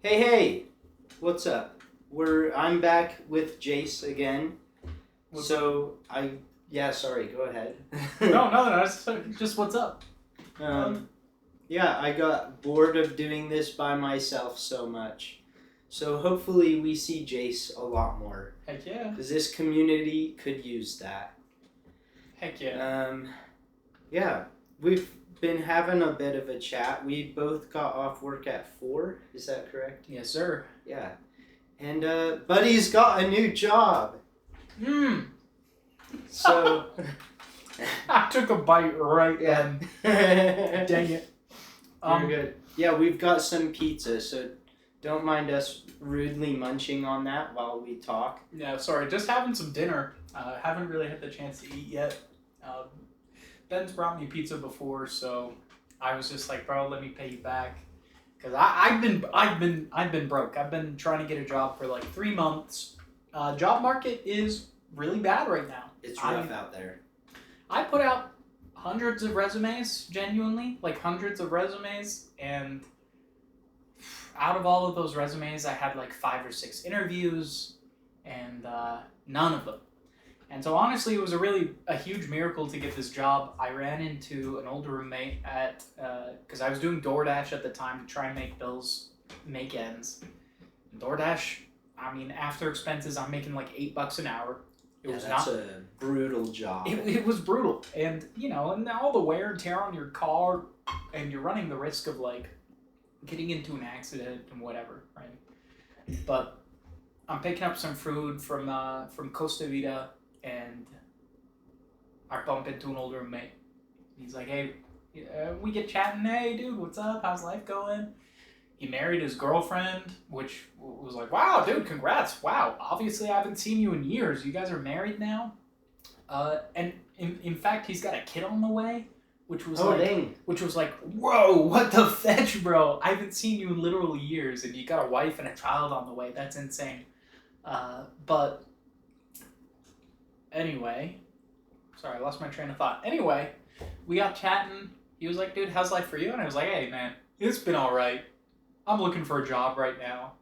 Hey, what's up? I'm back with Jase again. What's Sorry, go ahead. no. It's just what's up. Yeah, I got bored of doing this by myself so much. So hopefully we see Jase a lot more. Heck yeah. Because this community could use that. Heck yeah. Yeah, we've been having a bit of a chat. We both got off work at 4, is that correct? Yes, sir. Yeah. And Buddy's got a new job. So I took a bite right yeah. then. Dang it. You're good. Yeah, we've got some pizza, so don't mind us rudely munching on that while we talk. Yeah, sorry. Just having some dinner. Haven't really had the chance to eat yet. Ben's brought me pizza before, so I was just like, bro, let me pay you back. Cause I've been broke. I've been trying to get a job for like 3 months. Job market is really bad right now. It's rough out there. I put out hundreds of resumes, genuinely, like hundreds of resumes, and out of all of those resumes, I had like 5 or 6 interviews, and none of them. And so honestly, it was a huge miracle to get this job. I ran into an older roommate because I was doing DoorDash at the time to try and make bills, make ends. And DoorDash, I mean, after expenses, I'm making like $8 an hour. That's a brutal job. It was brutal, and and all the wear and tear on your car, and you're running the risk of like getting into an accident and whatever, right? But I'm picking up some food from Costa Vida, and I bump into an older roommate. He's like, "Hey," we get chatting. "Hey, dude, what's up? How's life going?" He married his girlfriend, which was like, wow, dude, congrats. Wow, obviously I haven't seen you in years. You guys are married now? And in fact, he's got a kid on the way, which was like, whoa, what the fetch, bro? I haven't seen you in literal years, and you got a wife and a child on the way. That's insane. But anyway, sorry, I lost my train of thought. Anyway, we got chatting. He was like, dude, how's life for you? And I was like, hey, man, it's been all right. I'm looking for a job right now.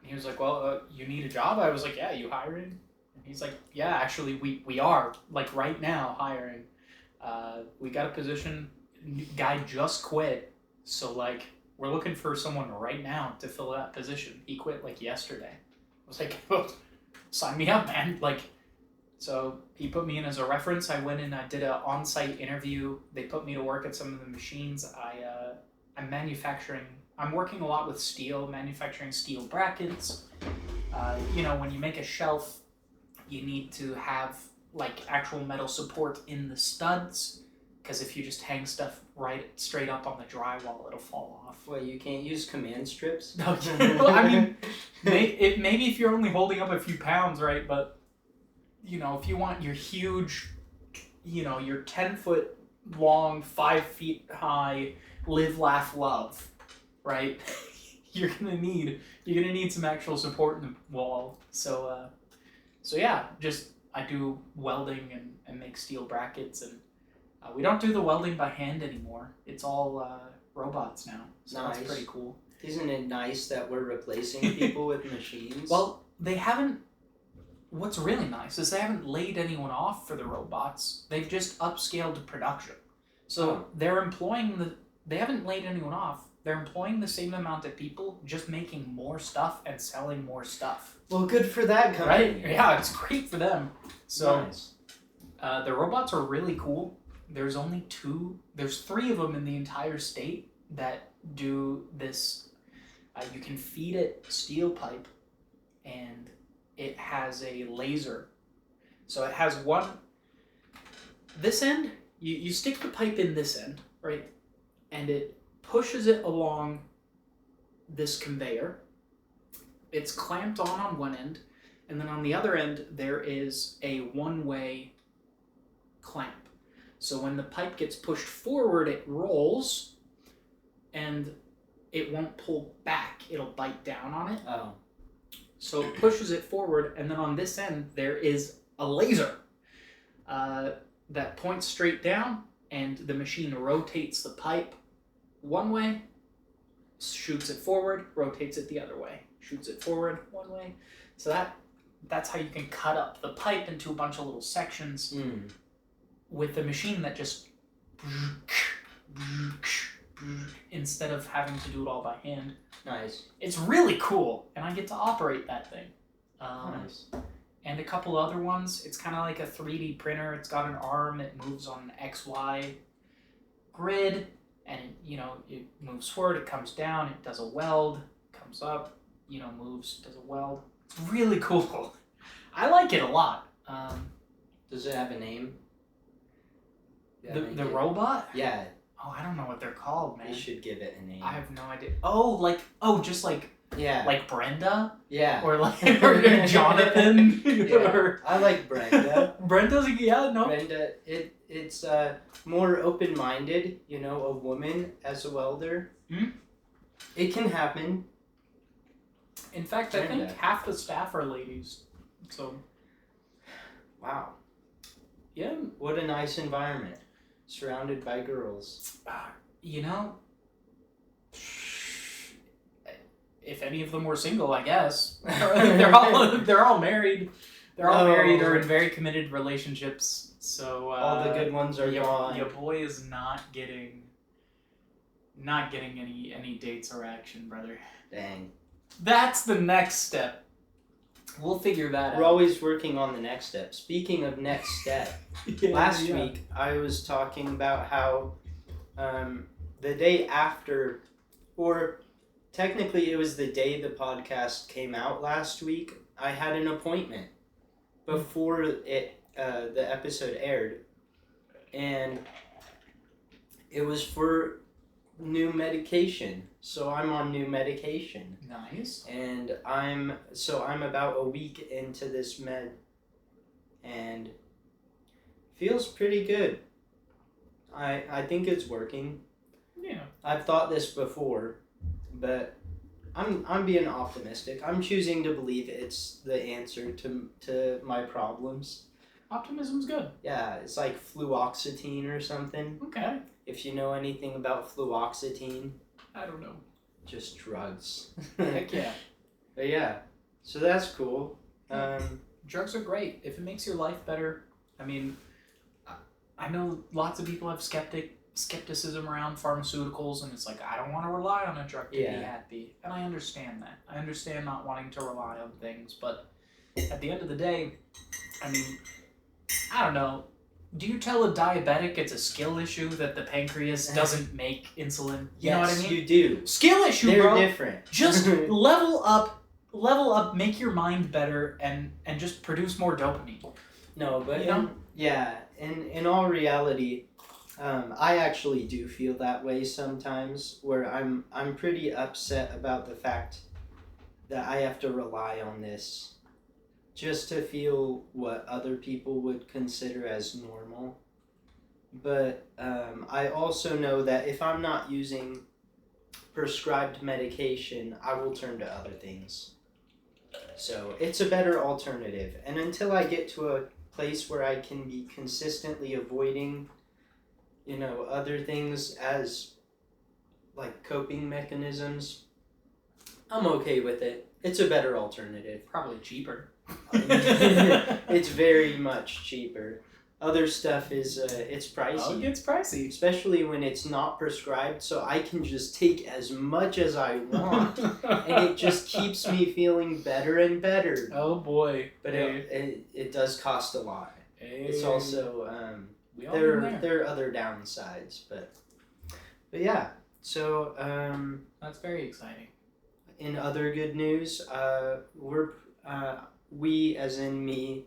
He was like, well, you need a job? I was like, yeah, you hiring? And he's like, yeah, actually, we are, like, right now hiring. We got a position, guy just quit, so, like, we're looking for someone right now to fill that position. He quit, like, yesterday. I was like, oh, sign me up, man. Like, so he put me in as a reference. I went and I did an on-site interview. They put me to work at some of the machines. I'm manufacturing. I'm working a lot with steel, manufacturing steel brackets. When you make a shelf, you need to have like actual metal support in the studs, because if you just hang stuff right straight up on the drywall, it'll fall off. Well, you can't use command strips? No, well, I mean, maybe if you're only holding up a few pounds, right? But, if you want your huge, your 10-foot long, 5 feet high, live, laugh, love, right? You're gonna need some actual support in the wall. So yeah, just I do welding and make steel brackets, and we don't do the welding by hand anymore. It's all robots now. So nice. That's pretty cool. Isn't it nice that we're replacing people with machines? Well, they haven't. What's really nice is they haven't laid anyone off for the robots. They've just upscaled production. So they're employing they haven't laid anyone off. They're employing the same amount of people, just making more stuff and selling more stuff. Well, good for that company. Right? Yeah, it's great for them. So, nice. The robots are really cool. There's 3 of them in the entire state that do this. You can feed it steel pipe, and it has a laser. So it has this end, you stick the pipe in this end, right? And it pushes it along this conveyor. It's clamped on one end, and then on the other end there is a one-way clamp. So when the pipe gets pushed forward, it rolls, and it won't pull back. It'll bite down on it. Oh. So it pushes it forward, and then on this end there is a laser that points straight down, and the machine rotates the pipe one way shoots it forward, rotates it the other way, shoots it forward one way. So that's how you can cut up the pipe into a bunch of little sections with a machine that just instead of having to do it all by hand. Nice. It's really cool, and I get to operate that thing. Nice. And a couple other ones. It's kind of like a 3D printer. It's got an arm. It moves on an XY grid, and it moves forward. It comes down. It does a weld. Comes up. Moves. Does a weld. It's really cool. I like it a lot. Does it have a name? The robot? Yeah. Oh, I don't know what they're called, man. They should give it a name. I have no idea. Just like yeah, like Brenda? Yeah. Or like or Jonathan? Yeah. I like Brenda. Brenda's no. Brenda, it's more open-minded, a woman as a welder. Hmm? It can happen. In fact, I think half the staff are ladies. So wow. Yeah. What a nice environment. Surrounded by girls. If any of them were single, I guess they're all married. They're all married or in very committed relationships. So all the good ones are gone. Your boy is not getting any dates or action, brother. Dang. That's the next step. We'll figure that out. We're always working on the next step. Speaking of next step, last week I was talking about how the day after, or technically it was the day the podcast came out last week, I had an appointment before the episode aired. And it was for new medication. So I'm on new medication. Nice. And I'm about a week into this med, and feels pretty good. I think it's working. Yeah. I've thought this before, but I'm being optimistic. I'm choosing to believe it's the answer to my problems. Optimism's good. Yeah, it's like fluoxetine or something. Okay. If you know anything about fluoxetine. I don't know. Just drugs. Heck yeah. But yeah, so that's cool. Drugs are great. If it makes your life better, I mean, I know lots of people have skepticism around pharmaceuticals, and it's like, I don't want to rely on a drug to be happy. And I understand that. I understand not wanting to rely on things, but at the end of the day, I mean, I don't know. Do you tell a diabetic it's a skill issue that the pancreas doesn't make insulin? You know what I mean? Yes, you do. Skill issue, They're bro. different. Just level up, make your mind better, and just produce more dopamine. No, but in all reality, I actually do feel that way sometimes, where I'm pretty upset about the fact that I have to rely on this just to feel what other people would consider as normal. But I also know that if I'm not using prescribed medication, I will turn to other things. So it's a better alternative. And until I get to a place where I can be consistently avoiding, other things as like coping mechanisms, I'm okay with it. It's a better alternative. Probably cheaper. It's very much cheaper. Other stuff is it's pricey. Oh, it gets pricey, especially when it's not prescribed. So I can just take as much as I want, and it just keeps me feeling better and better. Oh boy! But it does cost a lot. It's also there are other downsides, but yeah. So that's very exciting. In other good news, we, as in me,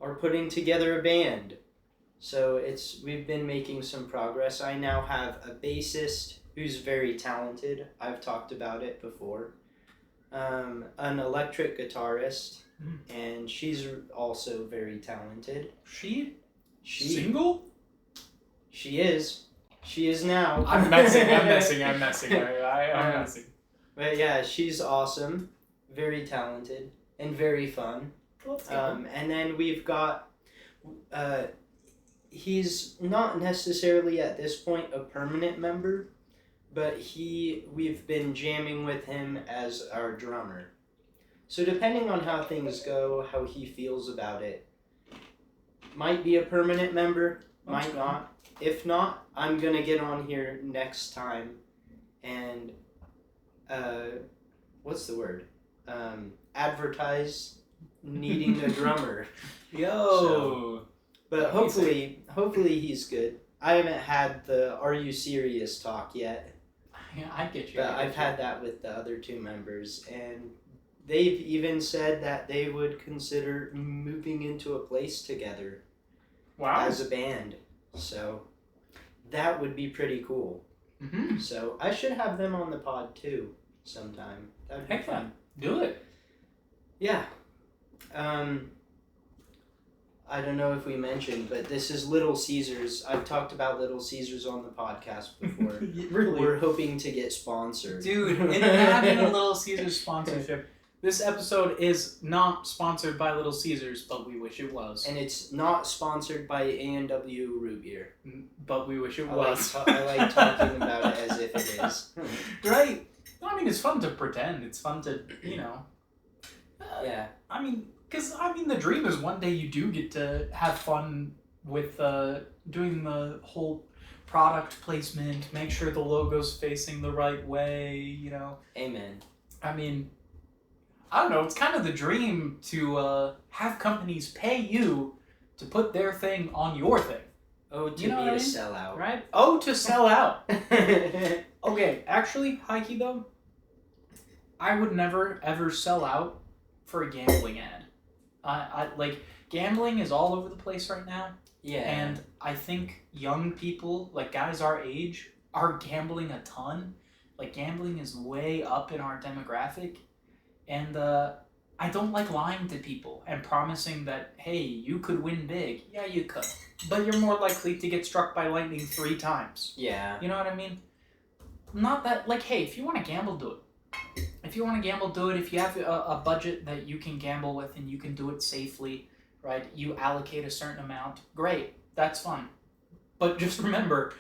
are putting together a band. So we've been making some progress. I now have a bassist who's very talented. I've talked about it before. An electric guitarist, and she's also very talented. She single? She is. She is now. I'm messing. I'm messing. But yeah, she's awesome. Very talented. And very fun. And then we've got, he's not necessarily at this point a permanent member, but we've been jamming with him as our drummer. So depending on how things go, how he feels about it, might be a permanent member, might not. If not, I'm gonna get on here next time and what's the word? Advertise needing a drummer. Yo. But hopefully he's good. I haven't had the "Are you serious?" talk yet. Yeah, I get you. But I've had that with the other two members, and they've even said that they would consider moving into a place together. Wow. As a band. So that would be pretty cool. Mm-hmm. So I should have them on the pod too sometime. That'd be fun. Do it. Yeah. I don't know if we mentioned, but this is Little Caesars. I've talked about Little Caesars on the podcast before. Really? We're hoping to get sponsored. Dude, in having a Little Caesars sponsorship, this episode is not sponsored by Little Caesars, but we wish it was. And it's not sponsored by A&W Root Beer. But we wish it was. I like talking about it as if it is. Right? I mean, it's fun to pretend. It's fun to, Yeah. I mean, because, the dream is one day you do get to have fun with doing the whole product placement, make sure the logo's facing the right way, Amen. I mean, I don't know, it's kind of the dream to have companies pay you to put their thing on your thing. Oh, to be a sellout. Right? Oh, to sell out. Okay, actually, high-key though, I would never, ever sell out for a gambling ad. Gambling is all over the place right now. Yeah. And I think young people, guys our age, are gambling a ton. Gambling is way up in our demographic. And I don't like lying to people and promising that, hey, you could win big. Yeah, you could. But you're more likely to get struck by lightning 3 times. Yeah. You know what I mean? Not that, hey, if you want to gamble, do it. If you want to gamble, do it. If you have a budget that you can gamble with and you can do it safely, right? You allocate a certain amount. Great. That's fun. But just remember,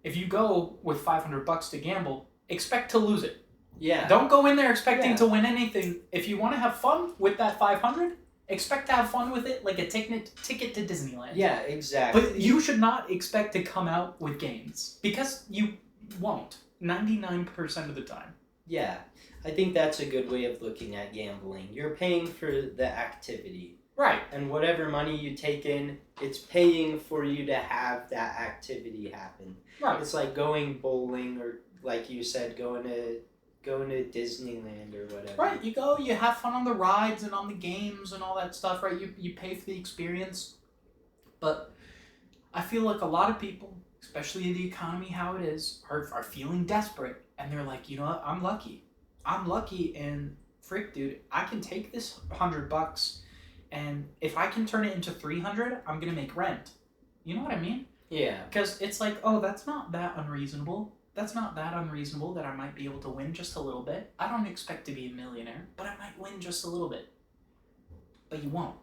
if you go with $500 to gamble, expect to lose it. Yeah. Don't go in there expecting to win anything. If you want to have fun with that $500, expect to have fun with it like a ticket to Disneyland. Yeah, exactly. But you should not expect to come out with gains because you won't 99% of the time. Yeah. I think that's a good way of looking at gambling. You're paying for the activity. Right. And whatever money you take in, it's paying for you to have that activity happen. Right. It's like going bowling or, like you said, going to Disneyland or whatever. Right. You go, you have fun on the rides and on the games and all that stuff, right? You pay for the experience. But I feel like a lot of people, especially in the economy how it is, are feeling desperate. And they're like, you know what? I'm lucky, and frick, dude, I can take this $100 and if I can turn it into $300, I'm gonna make rent. You know what I mean? Yeah. Because it's like, oh, that's not that unreasonable. That's not that unreasonable that I might be able to win just a little bit. I don't expect to be a millionaire, but I might win just a little bit. But you won't.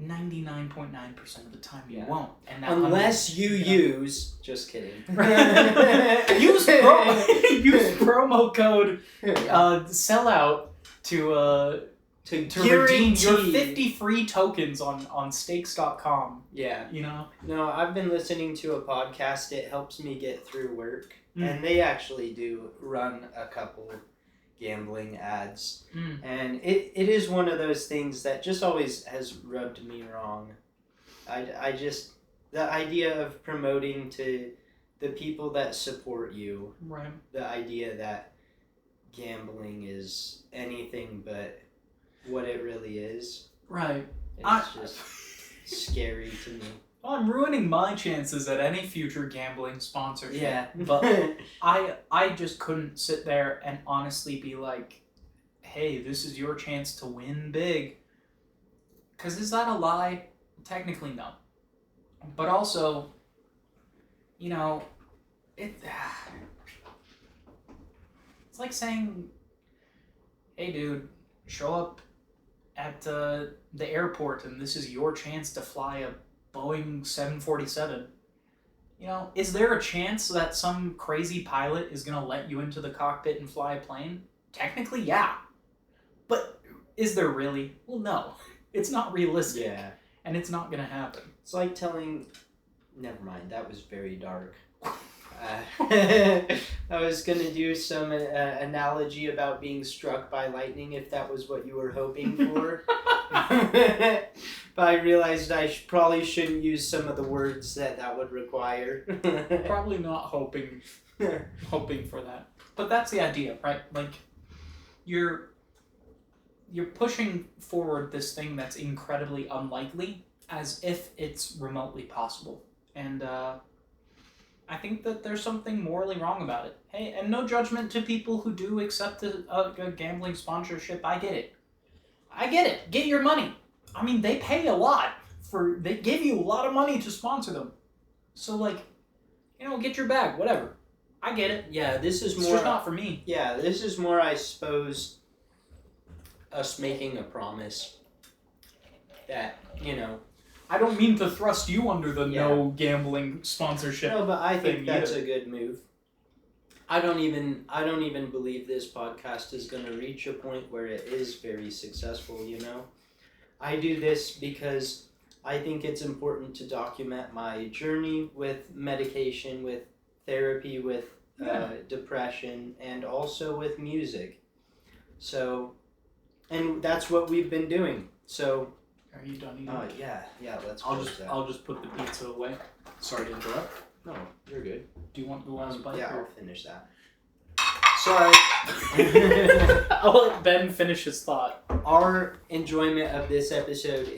99.9% of the time you won't. And that unless you use... Just kidding. use promo code sellout to redeem your 50 free tokens on stakes.com. Yeah. You know? No, I've been listening to a podcast. It helps me get through work. And they actually do run a couple gambling ads. And it is one of those things that just always has rubbed me wrong. I just... The idea of promoting to the people that support you. Right. The idea that gambling is anything but what it really is. Right. It's just scary to me. Well, I'm ruining my chances at any future gambling sponsorship. Yeah. But I just couldn't sit there and honestly be like, hey, this is your chance to win big. Because is that a lie? Technically, no. But also, it's like saying, hey, dude, show up at the airport and this is your chance to fly a Boeing 747. is there a chance that some crazy pilot is going to let you into the cockpit and fly a plane? Technically, yeah. But is there really? Well, no. It's not realistic. Yeah. And it's not going to happen. It's like telling... Never mind, that was very dark. I was going to do some analogy about being struck by lightning, if that was what you were hoping for. But I realized I probably shouldn't use some of the words that would require. Probably not hoping for that. But that's the idea, right? Like, you're pushing forward this thing that's incredibly unlikely as if it's remotely possible. And I think that there's something morally wrong about it. Hey, and no judgment to people who do accept a gambling sponsorship. I get it. Get your money. I mean, they pay a lot they give you a lot of money to sponsor them. So, like, get your bag, whatever. I get it. Yeah, this is more... It's just not for me. Yeah, this is more, I suppose, us making a promise that, I don't mean to thrust you under the no gambling sponsorship. No, but I think that's either. a good move. I don't even believe this podcast is going to reach a point where it is very successful, I do this because I think it's important to document my journey with medication, with therapy, with depression, and also with music. So, and that's what we've been doing. So, are you done eating? Yeah. Let's. I'll just put the pizza away. Sorry to interrupt. No, you're good. Do you want the last bite? Yeah, I'll finish that. Sorry. I'll let Ben finish his thought. Our enjoyment of this episode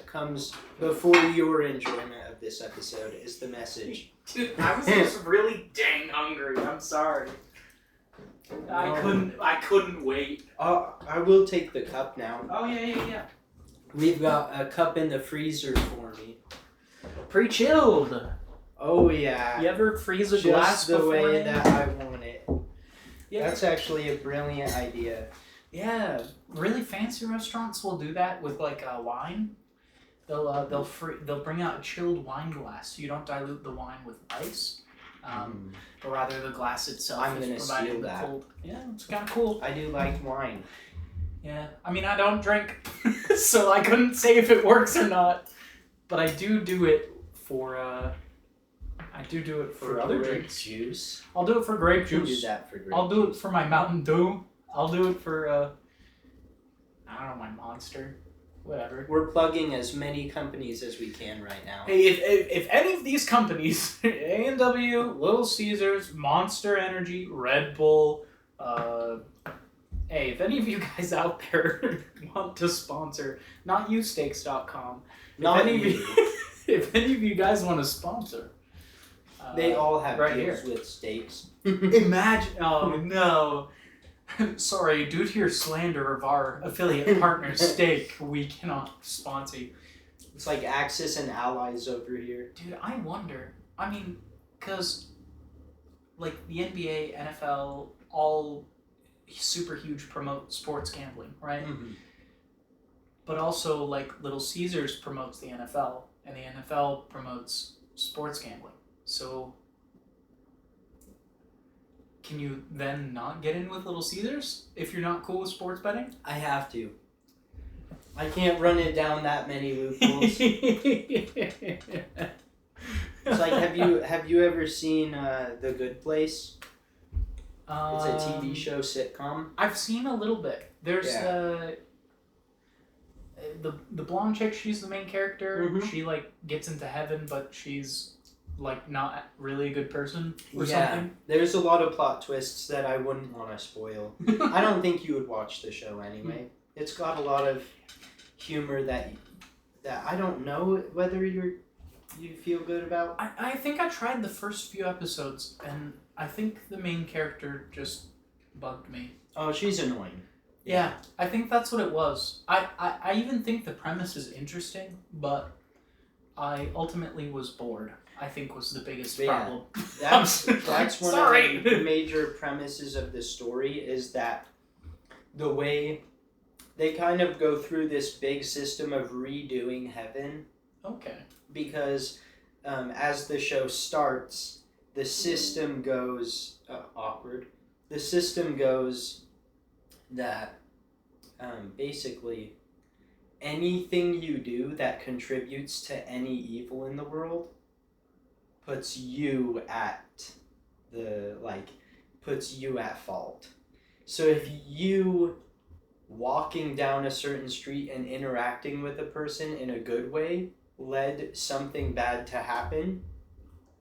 comes before your enjoyment of this episode is the message. Dude, I was just really dang hungry. I'm sorry. I couldn't wait. I will take the cup now. Oh yeah. We've got a cup in the freezer for me. Pre-chilled. Oh yeah. You ever freeze a glass the way beforehand? that I want it. Yeah. That's actually a brilliant idea. Yeah, really fancy restaurants will do that with like wine. They'll bring out a chilled wine glass, so you don't dilute the wine with ice, but rather the glass itself is providing the cold. Yeah, it's kind of cool. I do like wine. Yeah, I mean I don't drink, so I couldn't say if it works or not, but I do it for other grape drinks. Juice. I'll do it for grape juice. You do that for grape I'll do juice. it for my Mountain Dew. I'll do it for I don't know, my Monster. Whatever. We're plugging as many companies as we can right now. Hey, if any of these companies, A&W, Little Caesars, Monster Energy, Red Bull, hey, if any of you guys out there want to sponsor, not yousteaks.com. Not If any of you guys want to sponsor, they all have right deals here with steaks. Imagine, oh no. Sorry, due to your slander of our affiliate partner, Steak, we cannot sponsor you. It's like Axis and Allies over here. Dude, I wonder. I mean, because, like, the NBA, NFL, all super huge promote sports gambling, right? Mm-hmm. But also, like, Little Caesars promotes the NFL, and the NFL promotes sports gambling. So, can you then not get in with Little Caesars if you're not cool with sports betting? I have to. I can't run it down that many loopholes. It's like, have you ever seen The Good Place? It's a TV show sitcom. I've seen a little bit. There's the blonde chick. She's the main character. Mm-hmm. She like gets into heaven, but she's like not really a good person or Yeah, something. there's a lot of plot twists that I wouldn't want to spoil. I don't think you would watch the show anyway. It's got a lot of humor that I don't know whether you feel good about. I think I tried the first few episodes, and I think the main character just bugged me. Oh, she's annoying. Yeah, I think that's what it was. I even think the premise is interesting, but I ultimately was bored. I think was the biggest problem. That's one Sorry. of the major premises of the story is that the way they kind of go through this big system of redoing heaven. Okay. Because as the show starts, the system goes awkward. The system goes that basically anything you do that contributes to any evil in the world puts you at puts you at fault. So if you walking down a certain street and interacting with a person in a good way led something bad to happen,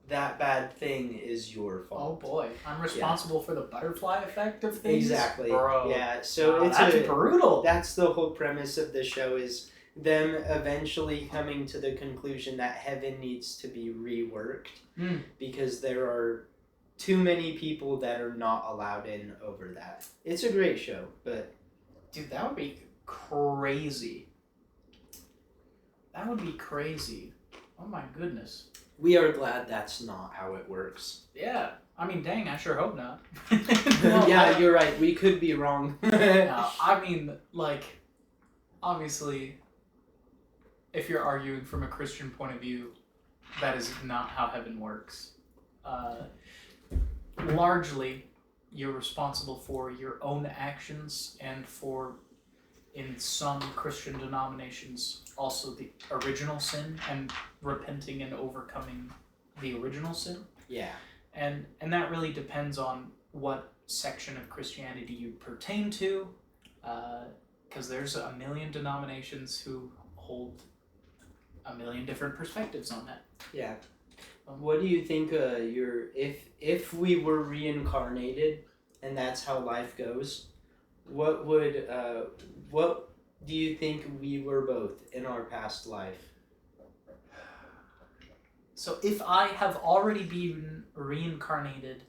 that bad thing is your fault. Oh boy, I'm responsible for the butterfly effect of things. Exactly. Bro. Yeah. So that's brutal. That's the whole premise of the show, is them eventually coming to the conclusion that heaven needs to be reworked because there are too many people that are not allowed in over that. It's a great show, but dude, that would be crazy. That would be crazy. Oh my goodness. We are glad that's not how it works. Yeah. I mean, dang, I sure hope not. No, yeah, you're right. We could be wrong. No, I mean, like, obviously, if you're arguing from a Christian point of view, that is not how heaven works. Largely, you're responsible for your own actions and for, in some Christian denominations, also the original sin and repenting and overcoming the original sin. Yeah. And that really depends on what section of Christianity you pertain to, because there's a million denominations who hold a million different perspectives on that. Yeah. What do you think if we were reincarnated and that's how life goes, what do you think we were both in our past life? So if I have already been reincarnated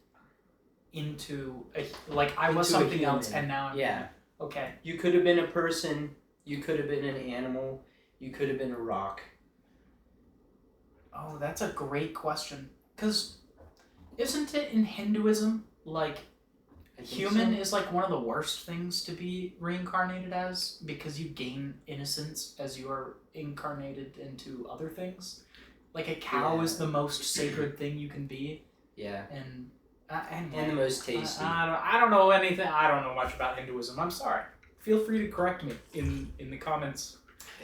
into I was something else and now I'm okay. You could have been a person, you could have been an animal, you could have been a rock. Oh, that's a great question. Because isn't it in Hinduism, human is one of the worst things to be reincarnated as, because you gain innocence as you are incarnated into other things? Like a cow is the most sacred thing you can be. Yeah. And the most tasty. I don't know anything. I don't know much about Hinduism. I'm sorry. Feel free to correct me in the comments.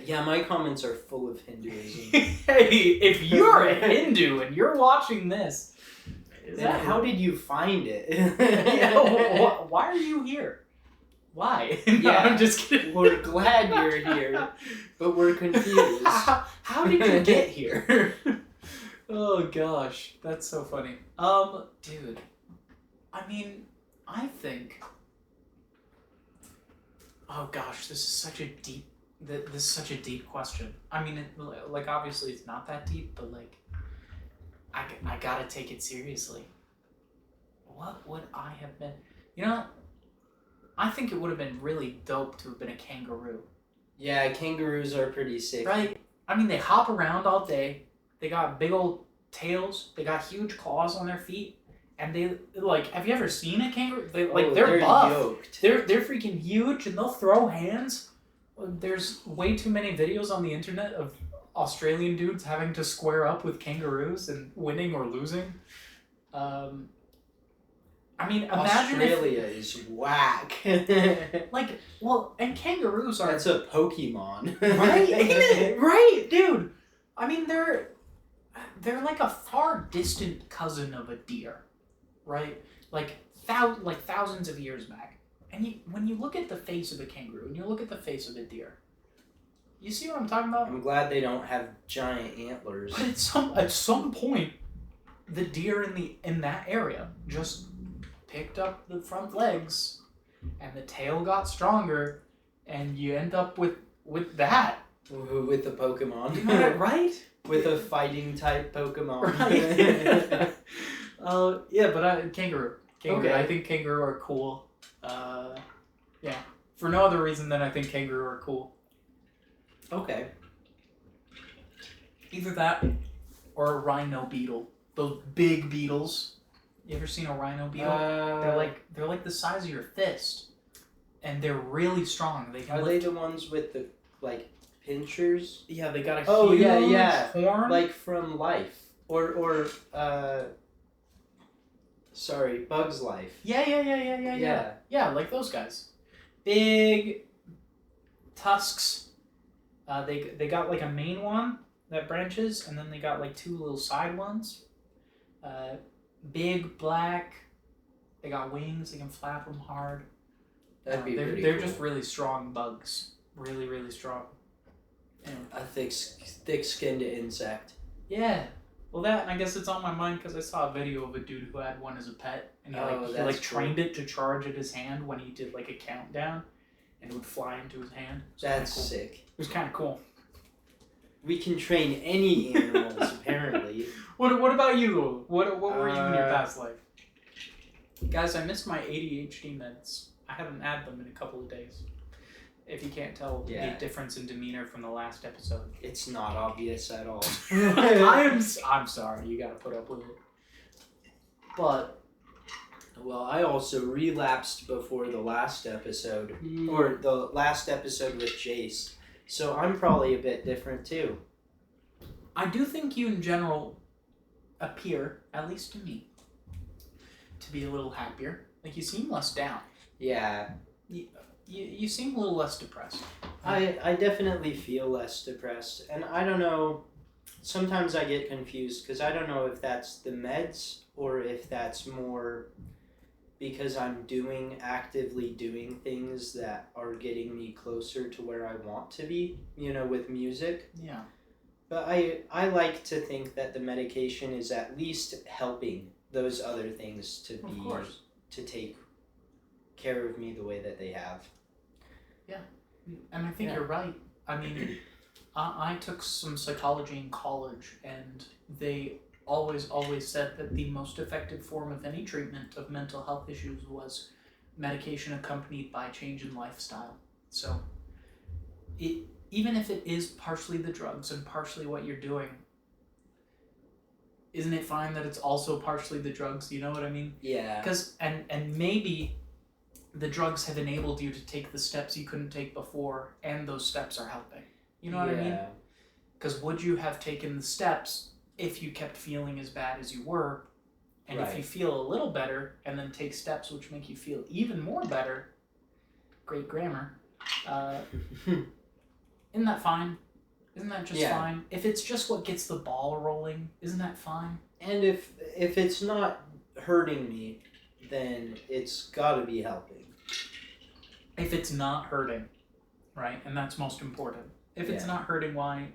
Yeah, my comments are full of Hinduism. Hey, if you're a Hindu and you're watching this, how did you find it? Why are you here? Why? No, I'm just kidding. We're glad you're here, but we're confused. How did you get here? Oh gosh, that's so funny. Dude, I mean, I think. Oh gosh, this is such a deep question. I mean, obviously it's not that deep, but I gotta take it seriously. What would I have been? I think it would have been really dope to have been a kangaroo. Yeah, kangaroos are pretty sick. Right? I mean, they hop around all day. They got big old tails. They got huge claws on their feet. And they, have you ever seen a kangaroo? They're buff. Yoked. They're freaking huge, and they'll throw hands. There's way too many videos on the internet of Australian dudes having to square up with kangaroos and winning or losing. I mean, imagine Australia is whack. And kangaroos are... That's a Pokemon. Right? Ain't it? Right, dude. I mean, they're like a far distant cousin of a deer, right? Thousands of years back. And when you look at the face of a kangaroo and you look at the face of a deer, you see what I'm talking about? I'm glad they don't have giant antlers. But at some point, the deer in that area just picked up the front legs, and the tail got stronger, and you end up with that. With the Pokemon. You know that, right? With a fighting type Pokemon. Right. Kangaroo. Okay. I think kangaroo are cool. For no other reason than I think kangaroo are cool. Okay. Either that or a rhino beetle. Those big beetles. You ever seen a rhino beetle? They're like the size of your fist, and they're really strong. They can Are they the ones with the pinchers? Yeah, they got a huge horn. Like from Life. Or sorry, Bug's Life. Yeah. Yeah, like those guys. Big tusks. They got like a main one that branches, and then they got like two little side ones. Big black. They got wings. They can flap them hard. That'd be they're cool. just really strong bugs. Really, really strong. Yeah. A thick-skinned insect. Yeah. Well, that, and I guess it's on my mind because I saw a video of a dude who had one as a pet, and he trained it to charge at his hand when he did like a countdown, and it would fly into his hand. That's cool. sick. It was kind of cool. We can train any animals, apparently. What about you? What were you in your past life? Guys, I missed my ADHD meds. I haven't had them in a couple of days. If you can't tell the difference in demeanor from the last episode. It's not obvious at all. I'm sorry, you gotta put up with it. But, well, I also relapsed before the last episode, or the last episode with Jase, so I'm probably a bit different too. I do think you in general appear, at least to me, to be a little happier. Like, you seem less down. Yeah. You seem a little less depressed. I definitely feel less depressed, and I don't know, sometimes I get confused because I don't know if that's the meds or if that's more because I'm actively doing things that are getting me closer to where I want to be, with music. Yeah. But I like to think that the medication is at least helping those other things to take care of me the way that they have. Yeah, and I think you're right. I mean, I took some psychology in college, and they always said that the most effective form of any treatment of mental health issues was medication accompanied by change in lifestyle. So, even if it is partially the drugs and partially what you're doing, isn't it fine that it's also partially the drugs? You know what I mean? Yeah. Because and maybe the drugs have enabled you to take the steps you couldn't take before, and those steps are helping. You know what I mean? Because would you have taken the steps if you kept feeling as bad as you were? And if you feel a little better, and then take steps which make you feel even more better, great grammar, isn't that fine? Isn't that just fine? If it's just what gets the ball rolling, isn't that fine? And if it's not hurting me, then it's got to be helping. If it's not hurting, right? And that's most important. If it's not hurting, why?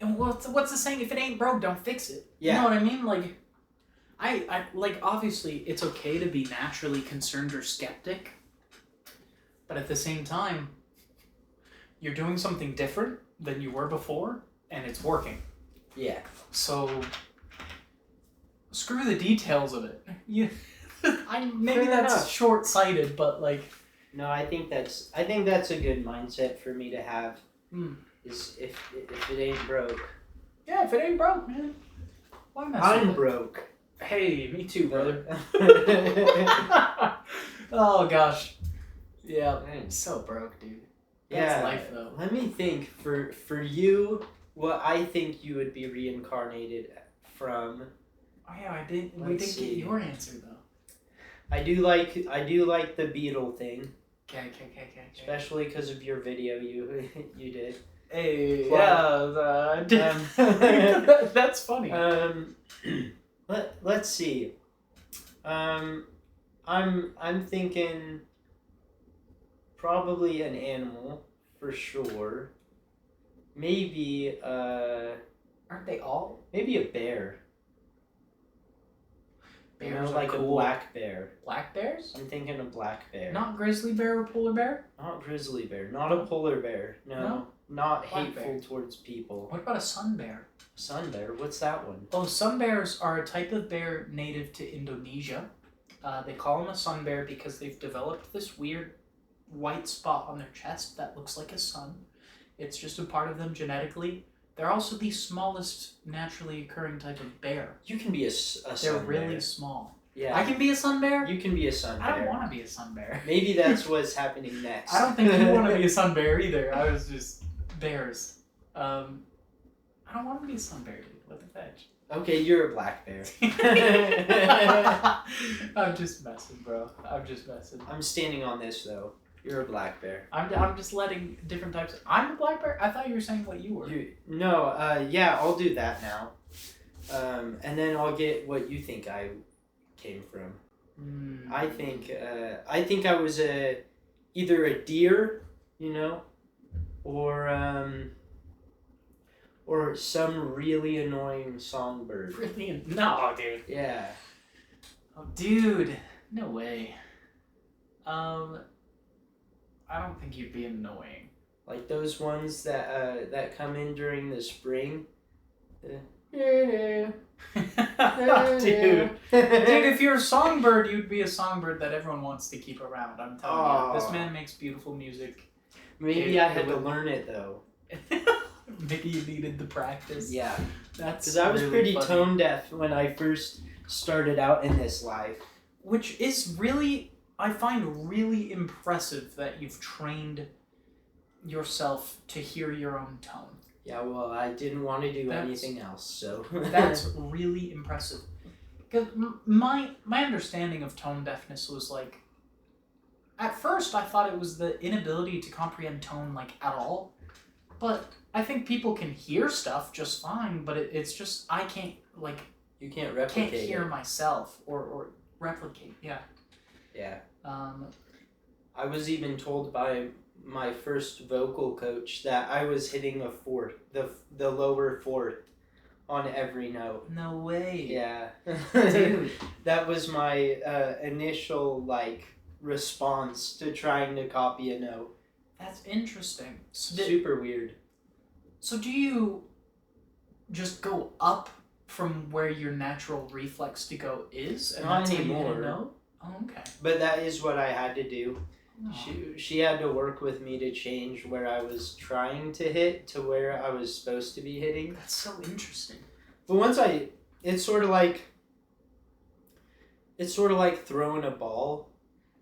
And what's the saying? If it ain't broke, don't fix it. Yeah. You know what I mean? Like, I like, obviously it's okay to be naturally concerned or skeptic, but at the same time, you're doing something different than you were before, and it's working. Yeah. So, screw the details of it. Maybe that's short-sighted, but like. No, I think that's a good mindset for me to have. Is if it ain't broke. Yeah, if it ain't broke, man. Why mess with I'm it? broke. Hey, me too, brother. Oh gosh. Yeah, I'm so broke, dude. That's life, though. Let me think. For you, what I think you would be reincarnated from. Oh yeah, we didn't get your answer though. I do like the beetle thing. Okay. Especially because of your video you did. Hey, well, that's funny. Let's see. I'm thinking probably an animal for sure. Maybe aren't they all? Maybe a bear. Bears like cool. A black bear. Black bears? I'm thinking a black bear. Not grizzly bear or polar bear? Not grizzly bear. Not a polar bear. No. Not black hateful bear. Towards people. What about a sun bear? Sun bear? What's that one? Oh, sun bears are a type of bear native to Indonesia. They call them a sun bear because they've developed this weird white spot on their chest that looks like a sun. It's just a part of them genetically. They're also the smallest naturally occurring type of bear. You can be a sun They're really bear. Small. Yeah. I can be a sun bear? You can be a sun bear. I don't want to be a sun bear. Maybe that's what's happening next. I don't think you want to be a sun bear either. I was just bears. I don't want to be a sun bear, dude. What the fetch? Okay, you're a black bear. I'm just messing, bro. I'm just messing. I'm standing on this though. You're a black bear. I'm just letting different types. I'm a black bear. I thought you were saying what you were. Yeah, I'll do that now. And then I'll get what you think I came from. I think I was either a deer, or some really annoying songbird. Really? No, dude. Yeah. Oh, dude. No way. I don't think you'd be annoying. Like those ones that come in during the spring. Dude. Dude, if you're a songbird, you'd be a songbird that everyone wants to keep around. I'm telling you. This man makes beautiful music. Maybe I had to learn it though. Maybe you needed the practice. Yeah. That's because I was really pretty funny. tone deaf when I first started out in this life. Which is really, I find really impressive that you've trained yourself to hear your own tone. Yeah, well, I didn't want to do anything else, so... That's really impressive. Because my understanding of tone deafness was like... At first, I thought it was the inability to comprehend tone, like, at all. But I think people can hear stuff just fine, but it's just... I can't, like... You can't replicate can't hear myself or replicate, yeah. Yeah. I was even told by my first vocal coach that I was hitting a fourth, the lower fourth on every note. No way. Yeah. Dude. That was my initial, response to trying to copy a note. That's interesting. Super weird. So do you just go up from where your natural reflex to go is? And Not that's how anymore. you hit a note? Oh, okay. But that is what I had to do. Oh. She had to work with me to change where I was trying to hit to where I was supposed to be hitting. That's so interesting. But it's sort of like throwing a ball.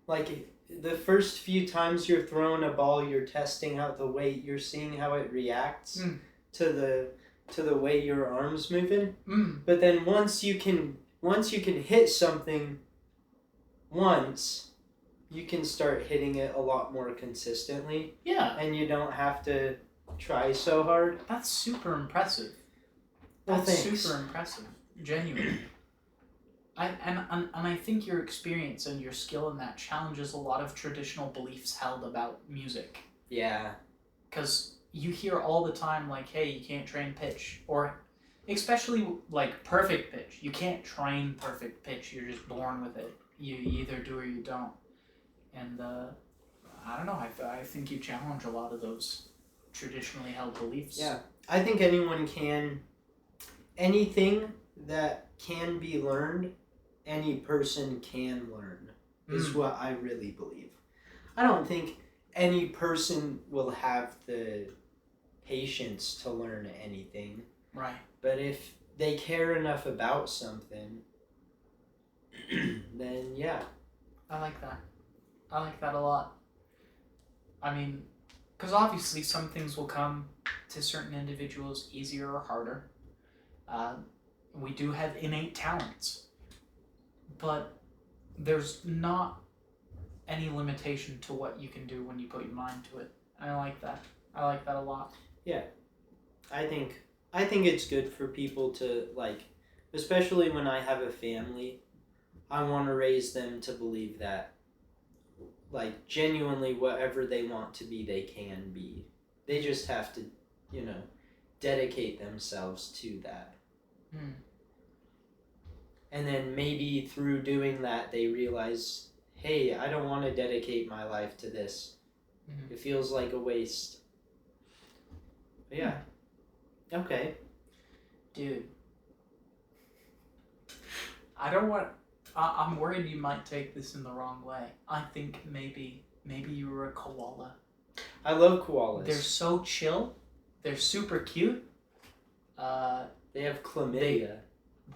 Like the first few times you're throwing a ball, you're testing out the weight, you're seeing how it reacts to the way your arm's moving. But then once you can hit something once, you can start hitting it a lot more consistently. Yeah. And you don't have to try so hard. That's super impressive. Well, That's thanks. super impressive. Genuinely. And I think your experience and your skill in that challenges a lot of traditional beliefs held about music. Yeah. Because you hear all the time, like, hey, you can't train pitch. Or especially, like, perfect pitch. You can't train perfect pitch. You're just born with it. You either do or you don't. And, I don't know, I think you challenge a lot of those traditionally held beliefs. Yeah. I think anything that can be learned, any person can learn, is what I really believe. I don't think any person will have the patience to learn anything. Right. But if they care enough about something, then yeah. I like that. I like that a lot. I mean, because obviously some things will come to certain individuals easier or harder. We do have innate talents, but there's not any limitation to what you can do when you put your mind to it. And I like that. I like that a lot. Yeah. I think it's good for people to, especially when I have a family, I want to raise them to believe that, genuinely whatever they want to be, they can be. They just have to, dedicate themselves to that. And then maybe through doing that, they realize, hey, I don't want to dedicate my life to this. It feels like a waste. But yeah. Okay. Dude. I don't want... I'm worried you might take this in the wrong way. I think maybe you were a koala. I love koalas. They're so chill. They're super cute. They have chlamydia.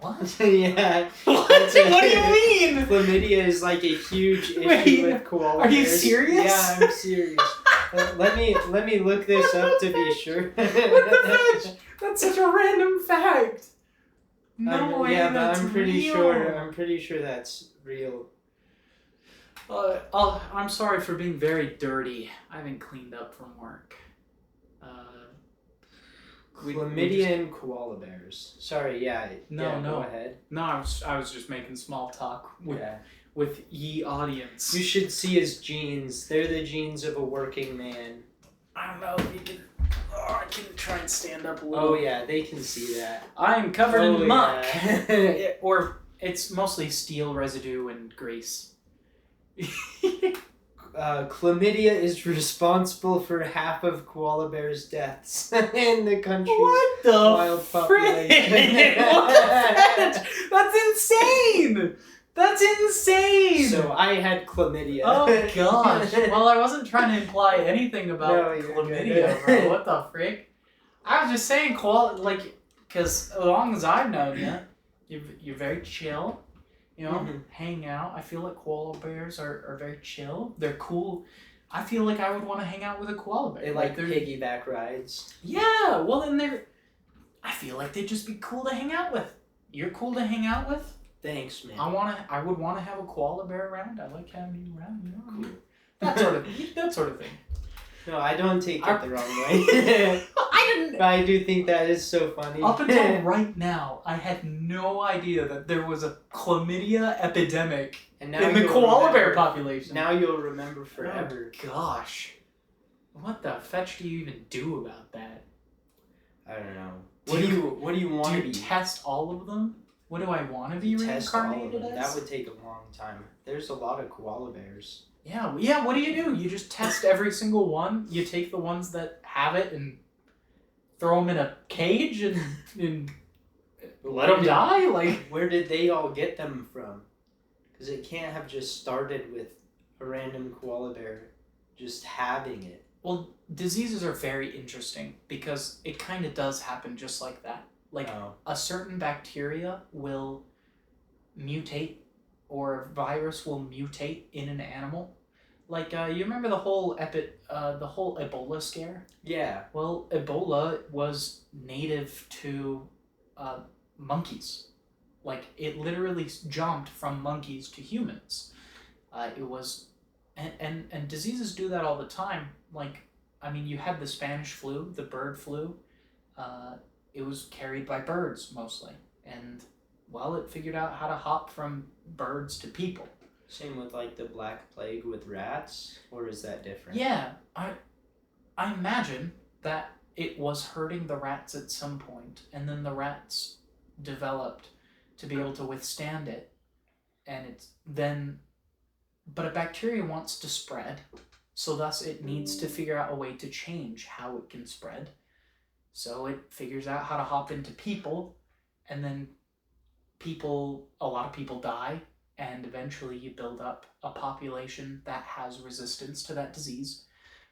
What? Yeah. What do you mean? Chlamydia is a huge issue Wait, with koala are you bears. serious? Yeah, I'm serious. Let me look this up to be sure. What the fudge? That's such a random fact. No way. Yeah, but That's I'm pretty real. sure. I'm pretty sure that's real. I'm sorry for being very dirty. I haven't cleaned up from work. Chlamydia and koala bears. Sorry, No. Go ahead. No, I was just making small talk with ye audience. You should see his jeans. They're the jeans of a working man. I don't know if you can. Oh, I can try and stand up a little. Oh yeah, they can see that. I am covered in muck. Yeah. Or it's mostly steel residue and grease. Chlamydia is responsible for half of koala bears' deaths in the country's What the wild population. That's insane! That's insane! So I had chlamydia. Oh gosh. Well, I wasn't trying to imply anything about chlamydia, bro. What the frick? I was just saying, because as long as I've known you, you're very chill. You know, hang out. I feel like koala bears are very chill. They're cool. I feel like I would want to hang out with a koala bear. They like piggyback rides. Yeah, well then I feel like they'd just be cool to hang out with. You're cool to hang out with. Thanks, man. I would want to have a koala bear around. I like having you around. You know, cool. that sort of thing. No, I don't take it the wrong way. I didn't. But I do think that is so funny. Up until right now, I had no idea that there was a chlamydia epidemic in the koala bear population. Now you'll remember forever. Oh, gosh. What the fetch do you even do about that? I don't know. What do you want to be? Do you test all of them? What do I want to be reincarnated as? That would take a long time. There's a lot of koala bears. Yeah, what do? You just test every single one? You take the ones that have it and throw them in a cage and let them die? Like, where did they all get them from? Because it can't have just started with a random koala bear just having it. Well, diseases are very interesting because it kind of does happen just like that. Like, a certain bacteria will mutate or a virus will mutate in an animal. Like, you remember the whole Ebola scare? Yeah. Well, Ebola was native to monkeys. Like, it literally jumped from monkeys to humans. It was, and diseases do that all the time. Like, I mean, you had the Spanish flu, the bird flu. It was carried by birds mostly, and well, it figured out how to hop from birds to people. Same with like the Black Plague with rats, or is that different? Yeah, I imagine that it was hurting the rats at some point, and then the rats developed to be able to withstand it, and but a bacteria wants to spread, so thus it needs to figure out a way to change how it can spread. So it figures out how to hop into people, and then a lot of people die, and eventually you build up a population that has resistance to that disease,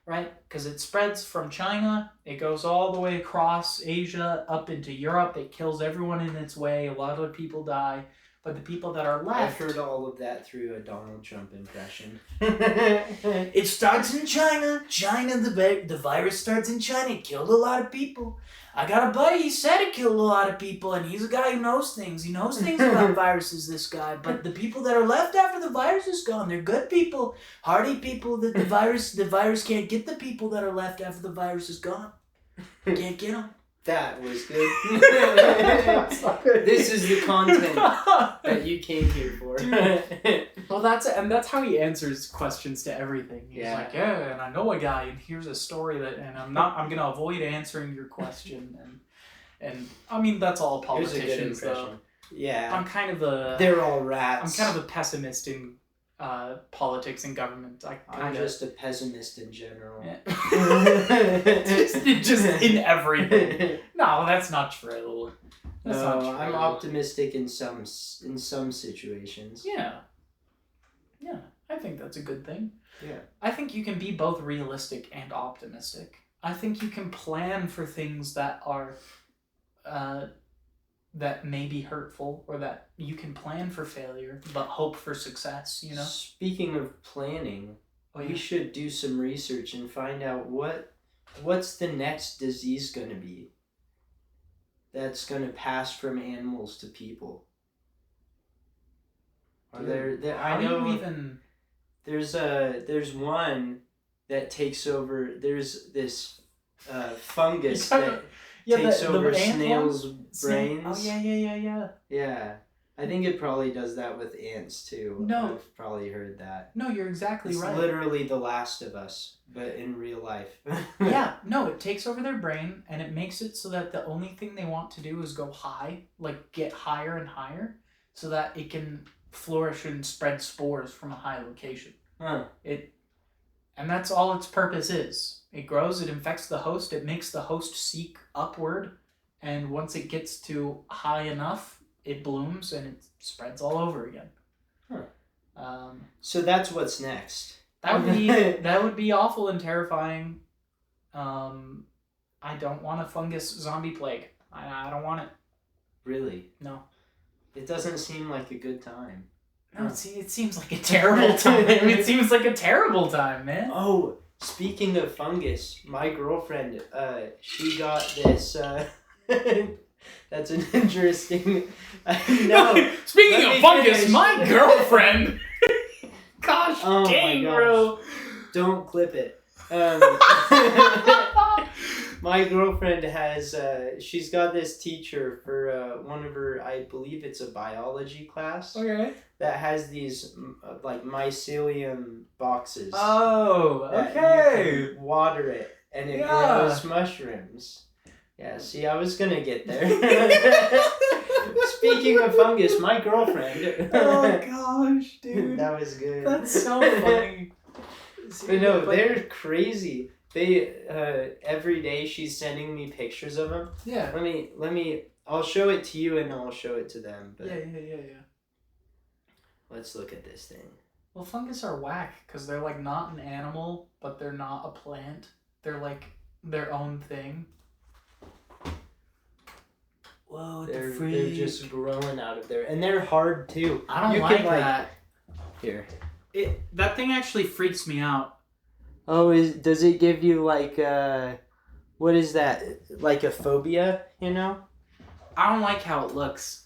right? Because it spreads from China, it goes all the way across Asia, up into Europe, it kills everyone in its way, a lot of people die, but the people that are left... I've heard all of that through a Donald Trump impression. It starts in China. The virus starts in China. It killed a lot of people. I got a buddy, he said it killed a lot of people, and he's a guy who knows things. He knows things about viruses, this guy. But the people that are left after the virus is gone, they're good people, hardy people. That the virus can't get the people that are left after the virus is gone. Can't get them. That was good. This is the content that you came here for. Well, that's how he answers questions to everything. He's like, yeah, and I know a guy, and here's a story and I'm gonna avoid answering your question, and I mean that's all politicians though. Yeah. I'm kind of they're all rats. I'm kind of a pessimist in politics and government. I'm just a pessimist in general. Yeah. just in everything. No, that's not true. That's not true. I'm optimistic in some situations. Yeah, I think that's a good thing. Yeah. I think you can be both realistic and optimistic. I think you can plan for things that are that may be hurtful, or that you can plan for failure but hope for success, you know? Speaking of planning, we should do some research and find out what's the next disease going to be that's gonna pass from animals to people. Are there How I know do you even... there's one that takes over. There's this fungus that takes over snails' brains. Oh yeah. Yeah. I think it probably does that with ants too. No. I've probably heard that. No, you're exactly It's right. literally The Last of Us, but in real life. Yeah, no, it takes over their brain and it makes it so that the only thing they want to do is go high, like get higher and higher, so that it can flourish and spread spores from a high location. Huh. And that's all its purpose is. It grows, it infects the host, it makes the host seek upward, and once it gets to high enough, it blooms and it spreads all over again. Huh. So that's what's next. That would be awful and terrifying. I don't want a fungus zombie plague. I don't want it. Really? No. It doesn't seem like a good time. No, it seems like a terrible time. It seems like a terrible time, man. Oh, speaking of fungus, my girlfriend, she got this. That's an interesting. No. Speaking of fungus, my girlfriend. Gosh dang, bro. Don't clip it. My girlfriend has. She's got this teacher for one of her. I believe it's a biology class. Okay. That has these like mycelium boxes. Oh, okay. You can water it and it grows mushrooms. Yeah, see, I was gonna get there. Speaking of fungus, my girlfriend. Oh gosh, dude. That was good. That's so funny. But no, they're crazy. They every day she's sending me pictures of them. Yeah. Let me. I'll show it to you and I'll show it to them. But Yeah. Let's look at this thing. Well, fungus are whack because they're like not an animal, but they're not a plant. They're like their own thing. Whoa, they're just growing out of there, and they're hard too. I don't like that. Here. That thing actually freaks me out. Oh, does it give you like what is that? Like a phobia, you know? I don't like how it looks.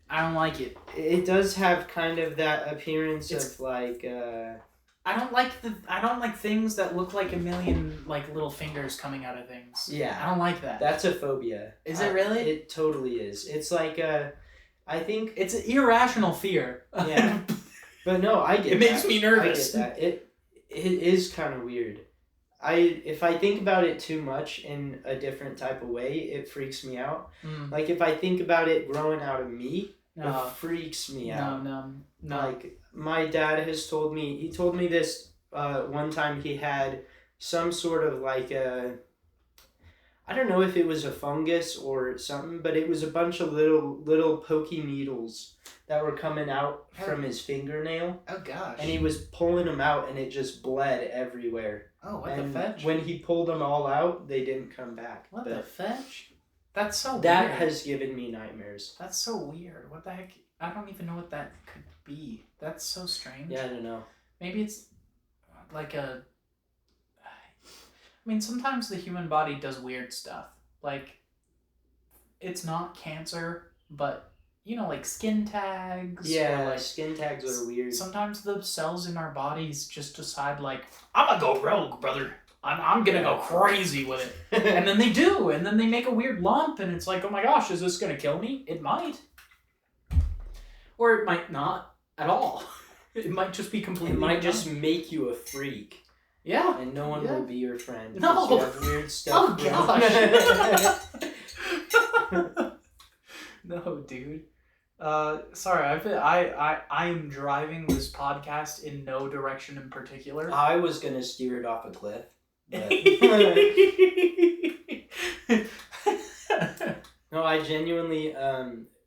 I don't like it. It does have kind of that appearance of like I don't like things that look like a million like little fingers coming out of things. Yeah. I don't like that. That's a phobia. Is it really? It totally is. It's like I think it's an irrational fear. Yeah. But no, I get it. It makes me nervous. I get that. It is kind of weird. If I think about it too much in a different type of way, it freaks me out. Like if I think about it growing out of me, it freaks me out. No. Like my dad has told me. He told me this one time. He had some sort of like I don't know if it was a fungus or something, but it was a bunch of little pokey needles that were coming out from his fingernail. Oh gosh! And he was pulling them out, and it just bled everywhere. Oh, what the fetch? When he pulled them all out, they didn't come back. What the fetch? That's so weird. That has given me nightmares. That's so weird. What the heck? I don't even know what that could be. That's so strange. Yeah, I don't know. Maybe it's like a... I mean, sometimes the human body does weird stuff. Like, it's not cancer, but, you know, like skin tags. Yeah, or like skin tags are weird. Sometimes the cells in our bodies just decide, like, I'm gonna go rogue, brother. I'm gonna go crazy with it. And then they do, and then they make a weird lump, and it's like, oh my gosh, is this gonna kill me? It might. Or it might not at all. It might just be completely... It might just make you a freak. Yeah. And no one will be your friend. No. You have weird stuff. Oh gosh. No, dude. Sorry, I'm driving this podcast in no direction in particular. I was gonna steer it off a cliff. But... No, I genuinely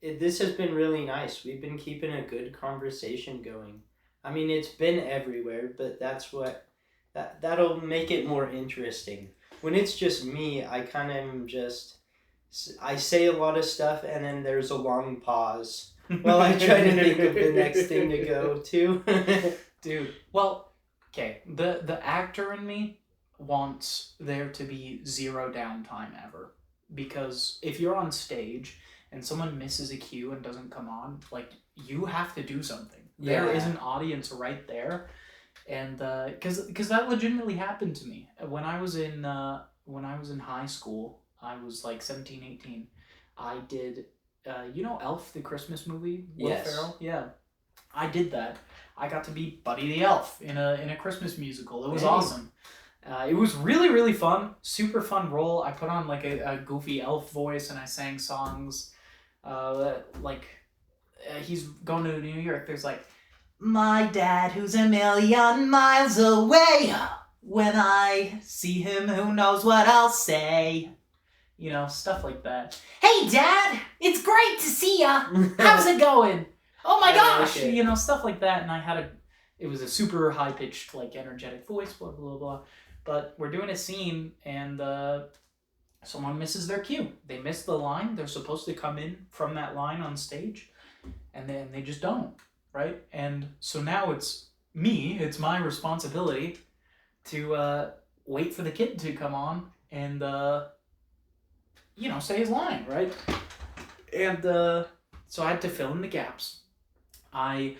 this has been really nice. We've been keeping a good conversation going. I mean, it's been everywhere, but that's what that'll make it more interesting. When it's just me, I kind of am just I say a lot of stuff and then there's a long pause while I try to think of the next thing to go to. Dude, well, okay, the actor in me wants there to be zero downtime ever. because if you're on stage and someone misses a cue and doesn't come on, like, you have to do something. There is an audience right there, and because that legitimately happened to me when I was in high school. I was like 17, 18. I did, Elf, the Christmas movie, Will Ferrell. Yeah, I did that. I got to be Buddy the Elf in a Christmas musical. It was awesome. It was really, really fun. Super fun role. I put on like a goofy elf voice and I sang songs. He's going to New York. There's like, my dad who's a million miles away. When I see him, who knows what I'll say. Stuff like that. Hey, Dad! It's great to see ya! How's it going? Oh my gosh! Okay. Stuff like that. And it was a super high-pitched, like, energetic voice, blah, blah, blah. But we're doing a scene, and someone misses their cue. They miss the line. They're supposed to come in from that line on stage, and then they just don't, right? And so now it's my responsibility to wait for the kid to come on and, say his line, right? And so I had to fill in the gaps. I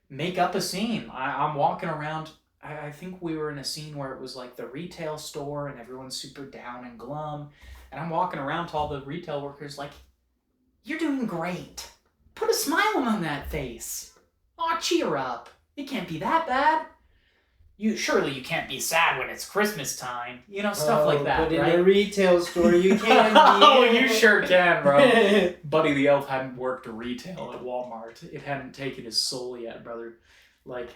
make up a scene. I'm walking around. I think we were in a scene where it was like the retail store and everyone's super down and glum. And I'm walking around to all the retail workers like, you're doing great. Put a smile on that face. Aw, cheer up. It can't be that bad. Surely you can't be sad when it's Christmas time. Stuff like that, but right? in a retail store, you can be. Oh, you sure can, bro. Buddy the Elf hadn't worked retail at Walmart. It hadn't taken his soul yet, brother. Like,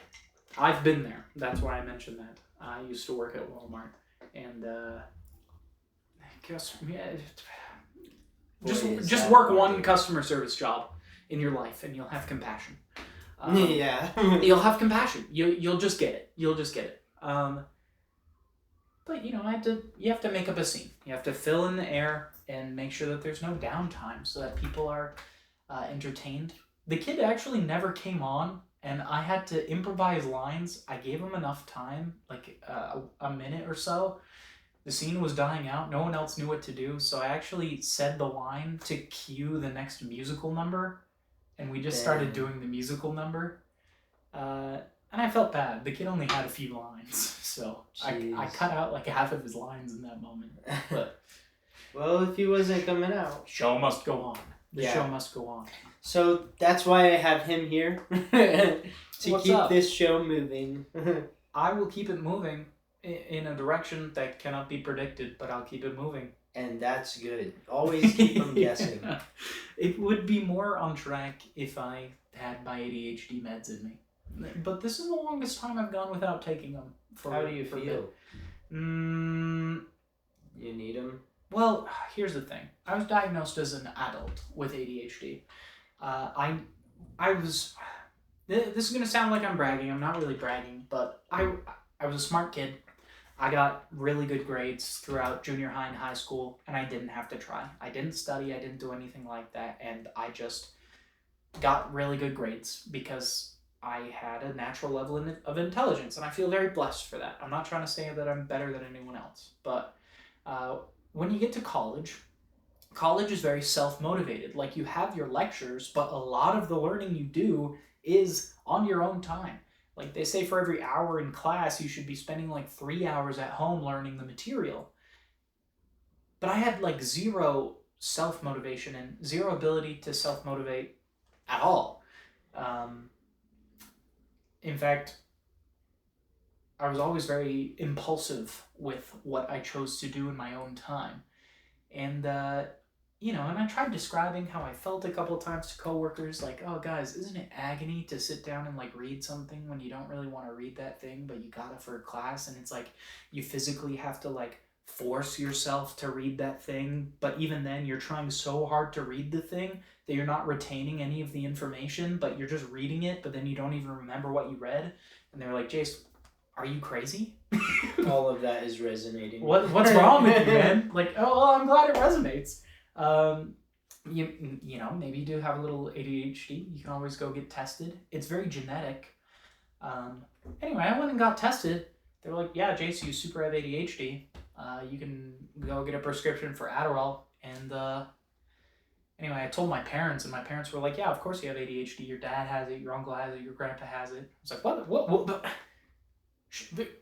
I've been there. That's why I mentioned that. I used to work at Walmart. And, just work one customer service job in your life and you'll have compassion. You'll have compassion. You'll just get it. But you have to make up a scene. You have to fill in the air and make sure that there's no downtime so that people are entertained. The kid actually never came on, and I had to improvise lines. I gave him enough time, like a minute or so. The scene was dying out. No one else knew what to do, so I actually said the line to cue the next musical number. And we just started doing the musical number. And I felt bad. The kid only had a few lines. So I cut out like half of his lines in that moment. But well, if he wasn't coming out. Show must go on. The show must go on. So that's why I have him here. to keep this show moving. I will keep it moving in a direction that cannot be predicted, but I'll keep it moving. And that's good. Always keep them guessing. It would be more on track if I had my ADHD meds in me. But this is the longest time I've gone without taking them. How do you feel? You need them? Well, here's the thing. I was diagnosed as an adult with ADHD. I was... This is going to sound like I'm bragging. I'm not really bragging, but I was a smart kid. I got really good grades throughout junior high and high school, and I didn't have to try. I didn't study, I didn't do anything like that, and I just got really good grades because I had a natural level of intelligence, and I feel very blessed for that. I'm not trying to say that I'm better than anyone else, but when you get to college is very self-motivated. Like, you have your lectures, but a lot of the learning you do is on your own time. Like, they say for every hour in class, you should be spending like 3 hours at home learning the material. But I had like zero self-motivation and zero ability to self-motivate at all. In fact, I was always very impulsive with what I chose to do in my own time. And, and I tried describing how I felt a couple of times to coworkers, like, oh, guys, isn't it agony to sit down and, like, read something when you don't really want to read that thing, but you got it for a class, and it's like you physically have to, like, force yourself to read that thing, but even then you're trying so hard to read the thing that you're not retaining any of the information, but you're just reading it, but then you don't even remember what you read, and they're like, Jase, are you crazy? All of that is resonating. What's wrong with you, man? Like, oh, well, I'm glad it resonates. Maybe you do have a little ADHD. You can always go get tested. It's very genetic. Anyway, I went and got tested. They were like, yeah, Jase, you super have ADHD. You can go get a prescription for Adderall And anyway, I told my parents, and my parents were like, "Yeah, of course you have ADHD. Your dad has it. Your uncle has it. Your grandpa has it." I was like, "What?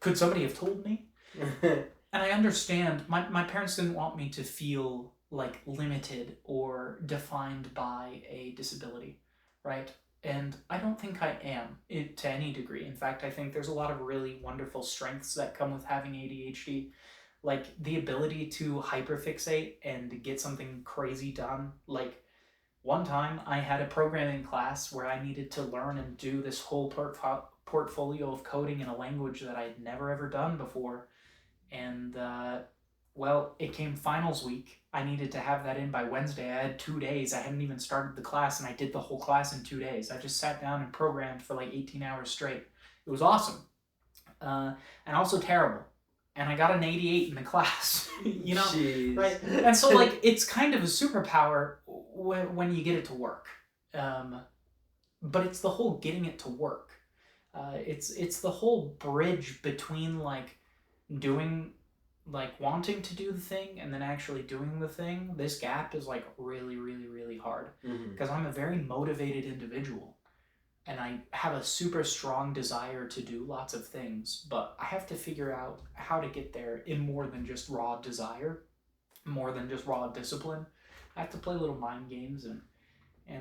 Could somebody have told me?" And I understand. My parents didn't want me to feel like limited or defined by a disability, right? And I don't think I am to any degree. In fact, I think there's a lot of really wonderful strengths that come with having ADHD, like the ability to hyperfixate and get something crazy done. Like one time I had a programming class where I needed to learn and do this whole portfolio of coding in a language that I'd never ever done before. And well, it came finals week. I needed to have that in by Wednesday. I had 2 days. I hadn't even started the class, and I did the whole class in 2 days. I just sat down and programmed for like 18 hours straight. It was awesome, and also terrible. And I got an 88 in the class, you know? Jeez. Right? And so, like, it's kind of a superpower when you get it to work. But it's the whole getting it to work. It's the whole bridge between, like, wanting to do the thing and then actually doing the thing. This gap is, like, really, really, really hard. Because I'm a very motivated individual. And I have a super strong desire to do lots of things, but I have to figure out how to get there in more than just raw desire, more than just raw discipline. I have to play little mind games, and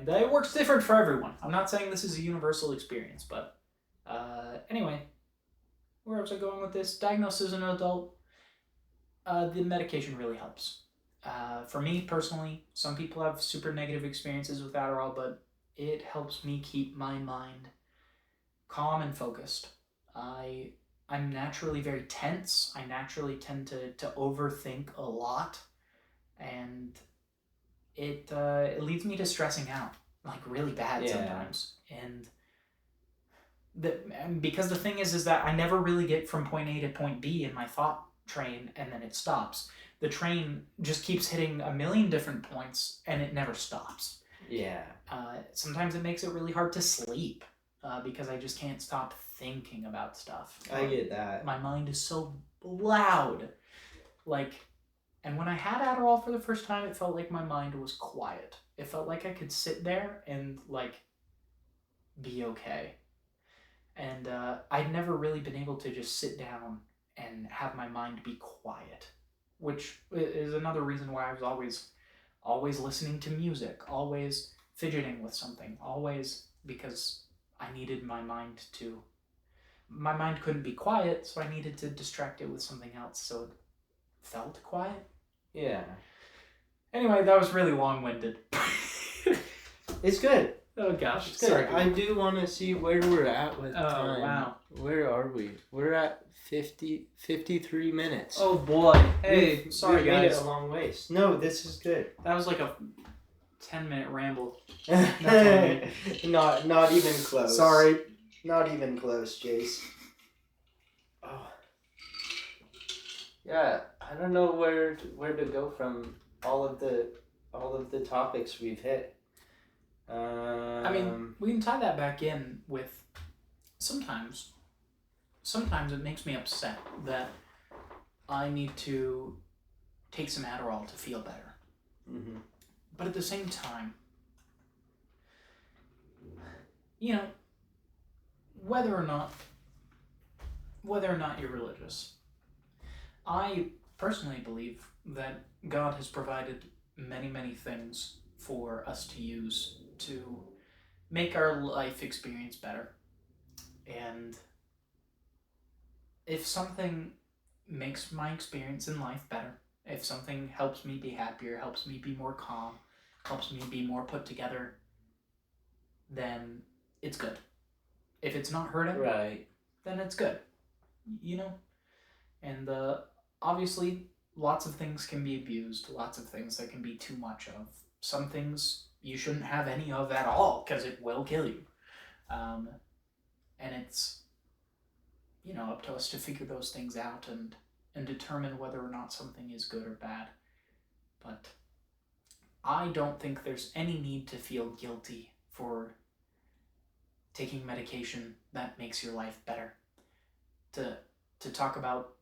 it works different for everyone. I'm not saying this is a universal experience, but anyway, where was I going with this? Diagnosis as an adult, the medication really helps. For me personally, some people have super negative experiences with Adderall, but it helps me keep my mind calm and focused. I'm naturally very tense. I naturally tend to overthink a lot, and it leads me to stressing out, like really bad sometimes. And because the thing is that I never really get from point A to point B in my thought train, and then it stops. The train just keeps hitting a million different points, and it never stops. Yeah. Sometimes it makes it really hard to sleep because I just can't stop thinking about stuff. I get that. My mind is so loud. And when I had Adderall for the first time, it felt like my mind was quiet. It felt like I could sit there and, like, be okay. And I'd never really been able to just sit down and have my mind be quiet, which is another reason why I was always listening to music, always fidgeting with something, always, because I needed my mind couldn't be quiet, so I needed to distract it with something else so it felt quiet. Yeah. Anyway, that was really long-winded. It's good. Oh gosh, it's good. Sorry. I do want to see where we're at with time. Wow. Where are we? We're at 53 minutes. Oh boy. Hey, sorry we guys. Made it a long ways. No, this is good. That was like a 10-minute ramble. Not even close. Sorry. Not even close, Jase. Oh. Yeah, I don't know where to go from all of the topics we've hit. I mean, we can tie that back in with sometimes it makes me upset that I need to take some Adderall to feel better. Mm-hmm. But at the same time, you know, whether or not you're religious, I personally believe that God has provided many, many things for us to use to make our life experience better. And if something makes my experience in life better, if something helps me be happier, helps me be more calm, helps me be more put together, then it's good. If it's not hurting, right, then it's good. You know? And obviously, lots of things can be abused, lots of things that can be too much of. Some things you shouldn't have any of at all, because it will kill you. And it's, up to us to figure those things out and determine whether or not something is good or bad. But I don't think there's any need to feel guilty for taking medication that makes your life better. To talk about,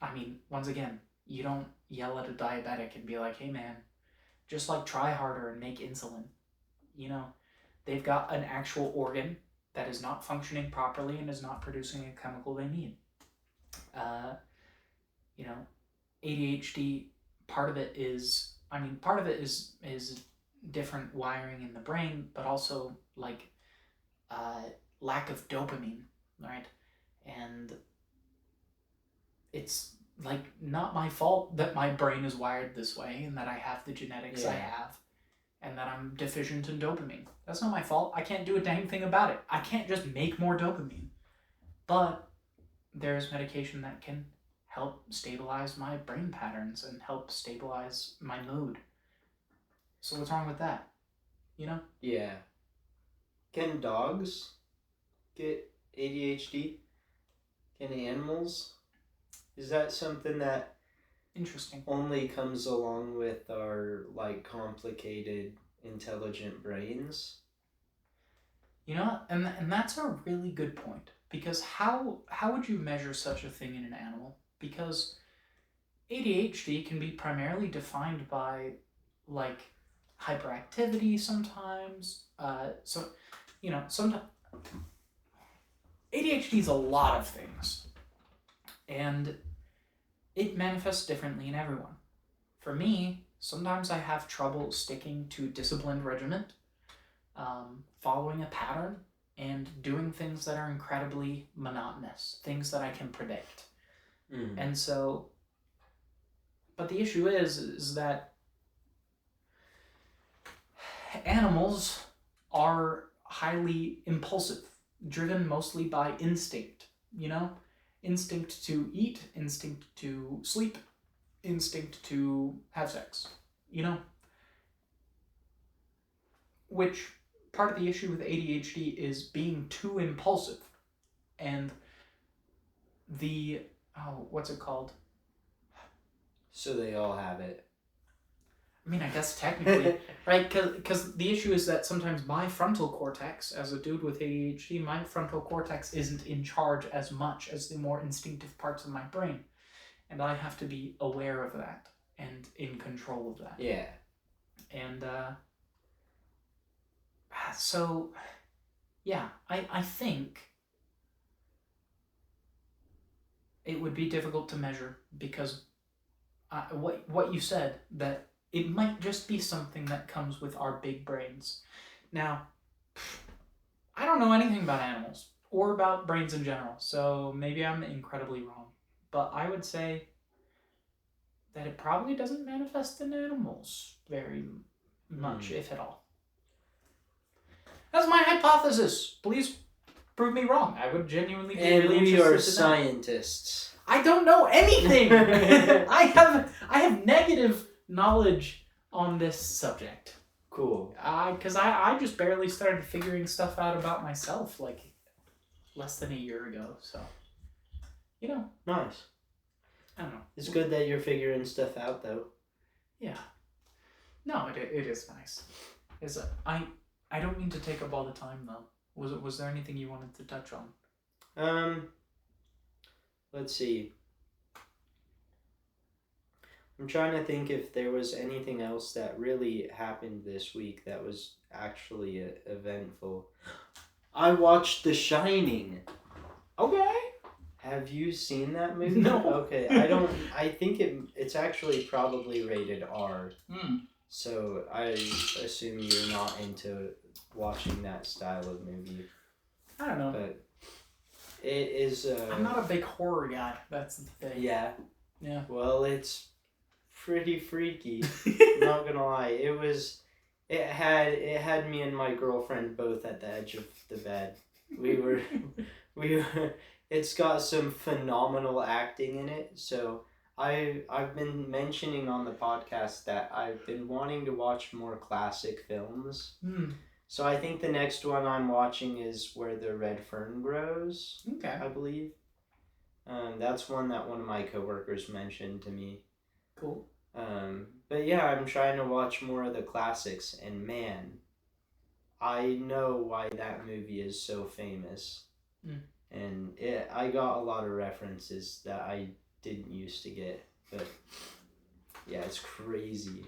I mean, once again, you don't yell at a diabetic and be like, hey man, just like try harder and make insulin. You know, they've got an actual organ that is not functioning properly and is not producing a chemical they need. You know, ADHD, part of it is different wiring in the brain, but also like lack of dopamine, right? And it's like not my fault that my brain is wired this way and that I have the genetics I have and that I'm deficient in dopamine. That's not my fault. I can't do a dang thing about it. I can't just make more dopamine. But there's medication that can help stabilize my brain patterns and help stabilize my mood. So what's wrong with that? You know? Yeah. Can dogs get ADHD? Can animals? Is that something that interesting only comes along with our like complicated, intelligent brains? You know, and that's a really good point, because how would you measure such a thing in an animal? Because ADHD can be primarily defined by like hyperactivity sometimes. Sometimes ADHD is a lot of things, and it manifests differently in everyone. For me, sometimes I have trouble sticking to disciplined regimen, following a pattern, and doing things that are incredibly monotonous, things that I can predict. And so, but the issue is that animals are highly impulsive, driven mostly by instinct, you know? Instinct to eat, instinct to sleep, instinct to have sex, you know? Which, part of the issue with ADHD is being too impulsive. And what's it called? So they all have it. I mean, I guess technically, right? Because the issue is that sometimes my frontal cortex, as a dude with ADHD, my frontal cortex isn't in charge as much as the more instinctive parts of my brain. And I have to be aware of that and in control of that. Yeah. And so, yeah, I think it would be difficult to measure, because what you said, that it might just be something that comes with our big brains. Now, I don't know anything about animals or about brains in general, so maybe I'm incredibly wrong. But I would say that it probably doesn't manifest in animals very much, if at all. That's my hypothesis. Please prove me wrong. I would genuinely be really interested in that. And we are scientists. I don't know anything. I have negative knowledge on this subject. Cool. Because I just barely started figuring stuff out about myself like less than a year ago. So, you know. Nice. I don't know. It's good that you're figuring stuff out, though. Yeah. No, it is nice. I don't mean to take up all the time, though. Was there anything you wanted to touch on? Let's see. I'm trying to think if there was anything else that really happened this week that was actually eventful. I watched The Shining. Okay. Have you seen that movie? No. Okay, I think it's actually probably rated R. So I assume you're not into watching that style of movie. I don't know. But it is... I'm not a big horror guy. That's the thing. Yeah. Yeah. Well, it's pretty freaky. Not gonna lie. It had me and my girlfriend both at the edge of the bed. We were it's got some phenomenal acting in it. So I've been mentioning on the podcast that I've been wanting to watch more classic films. So I think the next one I'm watching is Where the Red Fern Grows. Okay. I believe. That's one that one of my coworkers mentioned to me. Cool. But yeah, I'm trying to watch more of the classics, and man, I know why that movie is so famous. And I got a lot of references that I didn't used to get, but yeah, it's crazy.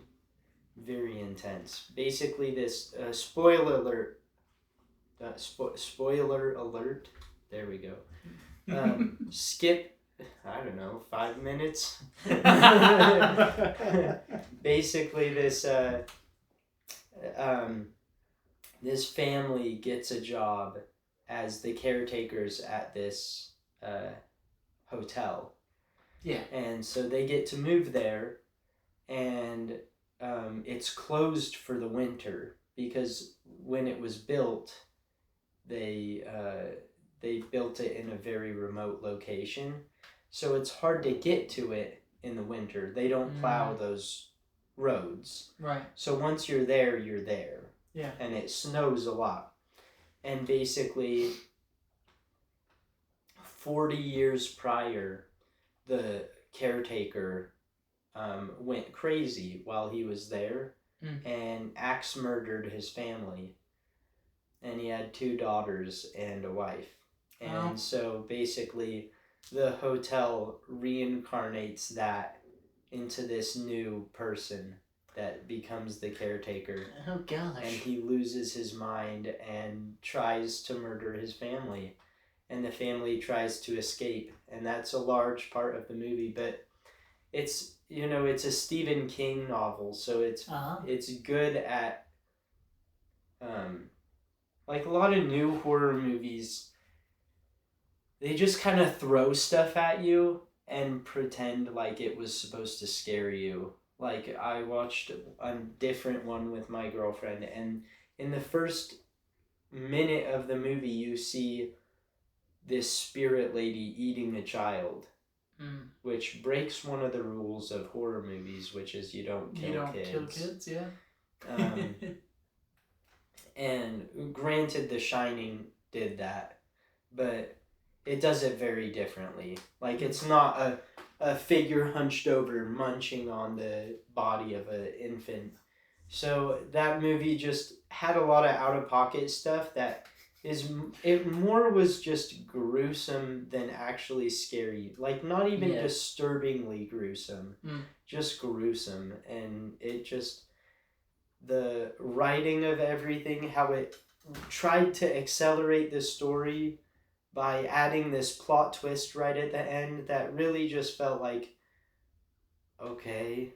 very intense. Basically, this spoiler alert. Spoiler alert. There we go. Skip. I don't know, 5 minutes. Basically, this family gets a job as the caretakers at this hotel. Yeah. And so they get to move there, and it's closed for the winter because when it was built, they built it in a very remote location, so it's hard to get to it in the winter. They don't plow those roads. Right. So once you're there, you're there. Yeah. And it snows a lot. And basically, 40 years prior, the caretaker went crazy while he was there and axe murdered his family. And he had 2 daughters and a wife. And so basically, the hotel reincarnates that into this new person that becomes the caretaker. Oh, gosh. And he loses his mind and tries to murder his family. And the family tries to escape. And that's a large part of the movie. But it's, it's a Stephen King novel. So it's good at, like a lot of new horror movies, they just kind of throw stuff at you and pretend like it was supposed to scare you. Like, I watched a different one with my girlfriend, and in the first minute of the movie, you see this spirit lady eating a child, which breaks one of the rules of horror movies, which is you don't kill kids. Yeah. And granted, The Shining did that, but it does it very differently. Like, it's not a figure hunched over munching on the body of an infant. So that movie just had a lot of out-of-pocket stuff that it more was just gruesome than actually scary. Like, not even disturbingly gruesome, just gruesome. And it just, the writing of everything, how it tried to accelerate the story by adding this plot twist right at the end that really just felt like, okay,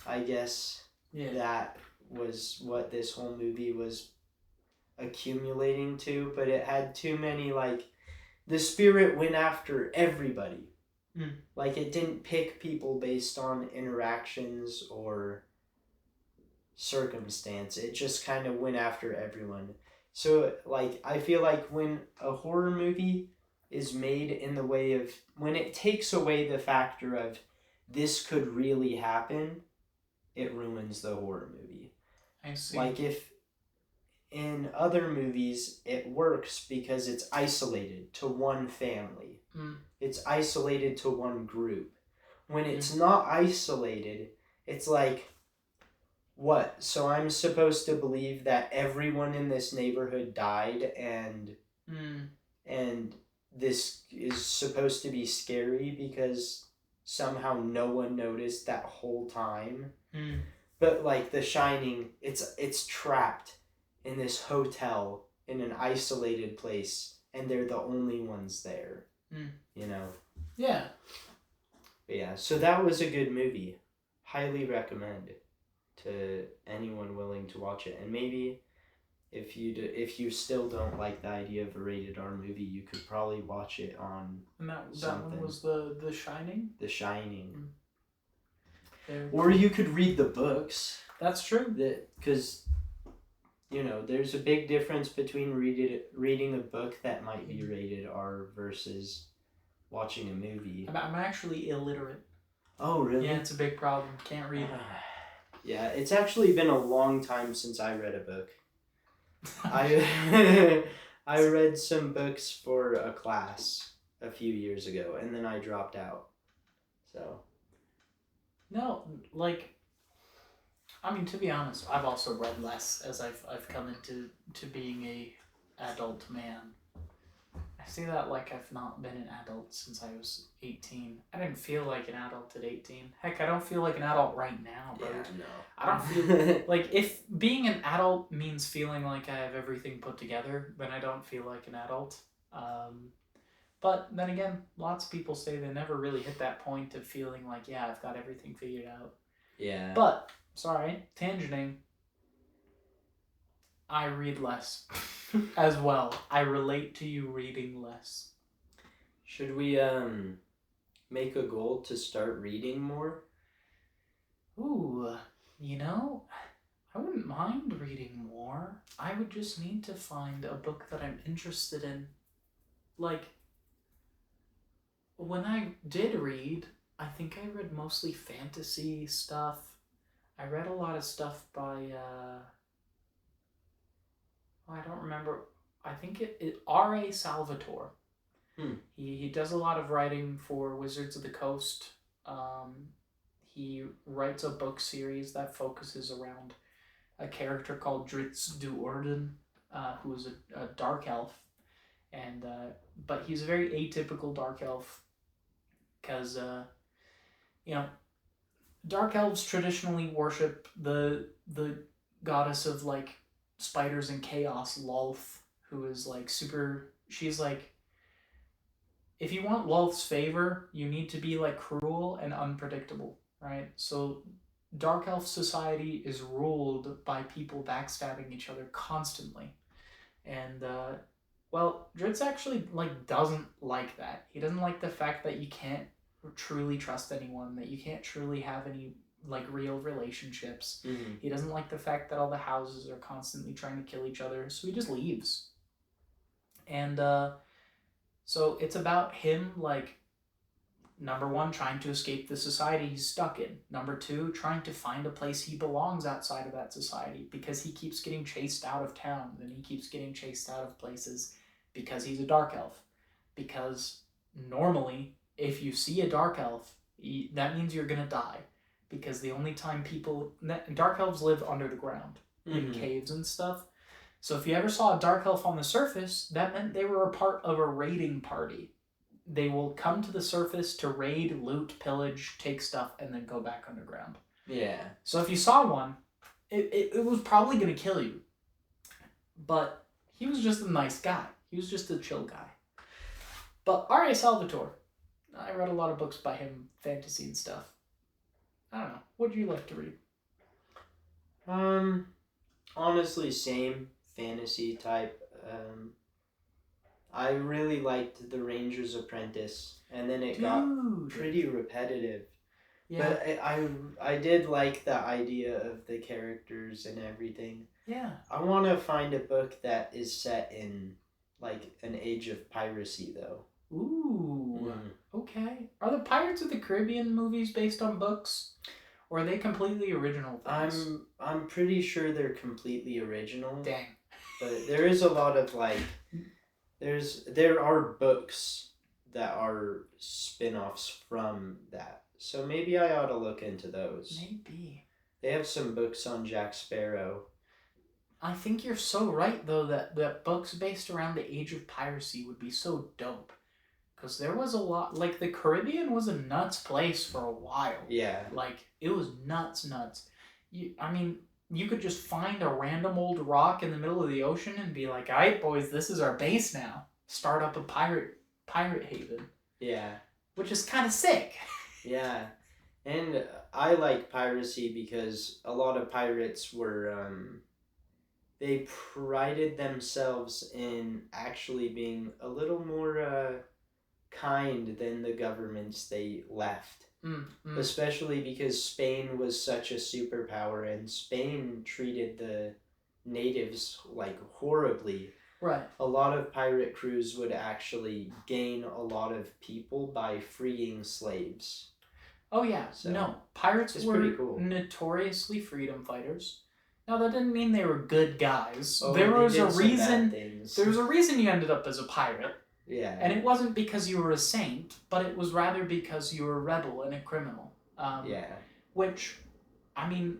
I guess that was what this whole movie was accumulating to, but it had too many, like, the spirit went after everybody. Like, it didn't pick people based on interactions or circumstance. It just kind of went after everyone. So, like, I feel like when a horror movie is made in the way of, when it takes away the factor of this could really happen, it ruins the horror movie. I see. Like, if in other movies it works because it's isolated to one family. It's isolated to one group. When it's not isolated, it's like, what? So I'm supposed to believe that everyone in this neighborhood died and this is supposed to be scary because somehow no one noticed that whole time. But like The Shining, it's trapped in this hotel in an isolated place and they're the only ones there. Yeah. But yeah, so that was a good movie. Highly recommend to anyone willing to watch it. And maybe if you still don't like the idea of a rated R movie, you could probably watch it on And that one was the Shining? The Shining. There. Or you could read the books. That's true. Because there's a big difference between reading a book that might be rated R versus watching a movie. I'm actually illiterate. Oh, really? Yeah, it's a big problem. Can't read. Yeah, it's actually been a long time since I read a book. I read some books for a class a few years ago, and then I dropped out. So. No, like, I mean, to be honest, I've also read less as I've come into being a adult man. I I say that like I've not been an adult since I was 18. I didn't feel like an adult at 18. Heck, I don't feel like an adult right now, bro. Yeah, no. I don't feel like if being an adult means feeling like I have everything put together, then I don't feel like an adult. But then again, lots of people say they never really hit that point of feeling like, yeah, I've got everything figured out. Yeah. But, sorry, tangenting, I read less as well. I relate to you reading less. Should we make a goal to start reading more? Ooh, you know, I wouldn't mind reading more. I would just need to find a book that I'm interested in. Like, when I did read, I think I read mostly fantasy stuff. I read a lot of stuff by, I don't remember. I think it R.A. Salvatore. He does a lot of writing for Wizards of the Coast. He writes a book series that focuses around a character called Dritz du Orden, who is a dark elf. And but he's a very atypical dark elf because, dark elves traditionally worship the goddess of, like, spiders and chaos, Lolth, who is, like, super... She's, like... If you want Lolth's favor, you need to be, like, cruel and unpredictable, right? So dark elf society is ruled by people backstabbing each other constantly. And, Dritz actually, like, doesn't like that. He doesn't like the fact that you can't truly trust anyone, that you can't truly have any, like, real relationships. Mm-hmm. He doesn't like the fact that all the houses are constantly trying to kill each other, so he just leaves. And, so it's about him, like, number one, trying to escape the society he's stuck in. Number two, trying to find a place he belongs outside of that society, because he keeps getting chased out of town, and he keeps getting chased out of places because he's a dark elf. Because normally, if you see a dark elf, that means you're gonna die. Because the only time dark elves live under the ground, in caves and stuff. So if you ever saw a dark elf on the surface, that meant they were a part of a raiding party. They will come to the surface to raid, loot, pillage, take stuff, and then go back underground. Yeah. So if you saw one, it was probably going to kill you. But he was just a nice guy. He was just a chill guy. But R.A. Salvatore, I read a lot of books by him, fantasy and stuff. I don't know. What do you like to read? Honestly, same fantasy type. I really liked The Ranger's Apprentice, and then it got pretty repetitive. Yeah. But I did like the idea of the characters and everything. Yeah. I want to find a book that is set in, like, an age of piracy, though. Ooh. Okay. Are the Pirates of the Caribbean movies based on books? Or are they completely original things? I'm pretty sure they're completely original. Dang. But there is a lot of, like... There are books that are spin-offs from that. So maybe I ought to look into those. Maybe. They have some books on Jack Sparrow. I think you're so right, though, that books based around the age of piracy would be so dope. Because there was a lot... Like, the Caribbean was a nuts place for a while. Yeah. Like, it was nuts. You could just find a random old rock in the middle of the ocean and be like, all right, boys, this is our base now. Start up a pirate haven. Yeah. Which is kind of sick. Yeah. And I like piracy because a lot of pirates were... they prided themselves in actually being a little more kind than the governments they left. Especially because Spain was such a superpower, and Spain treated the natives, like, horribly. Right. A lot of pirate crews would actually gain a lot of people by freeing slaves. Oh yeah, so, no. Pirates were pretty cool. Notoriously freedom fighters. Now that didn't mean they were good guys. Oh, there was a reason. There was a reason you ended up as a pirate. Yeah. And it wasn't because you were a saint, but it was rather because you were a rebel and a criminal. Yeah. Which, I mean,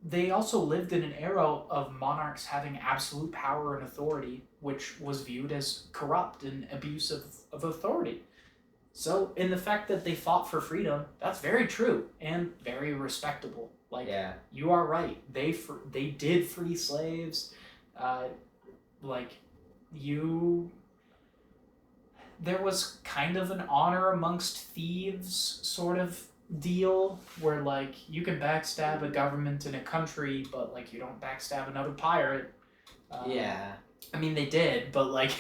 they also lived in an era of monarchs having absolute power and authority, which was viewed as corrupt and abusive of authority. So, in the fact that they fought for freedom, that's very true and very respectable. Like, Yeah. you are right. They did free slaves. Like, there was kind of an honor amongst thieves sort of deal where, like, you can backstab a government in a country, but, like, you don't backstab another pirate. Yeah. I mean, they did, but, like,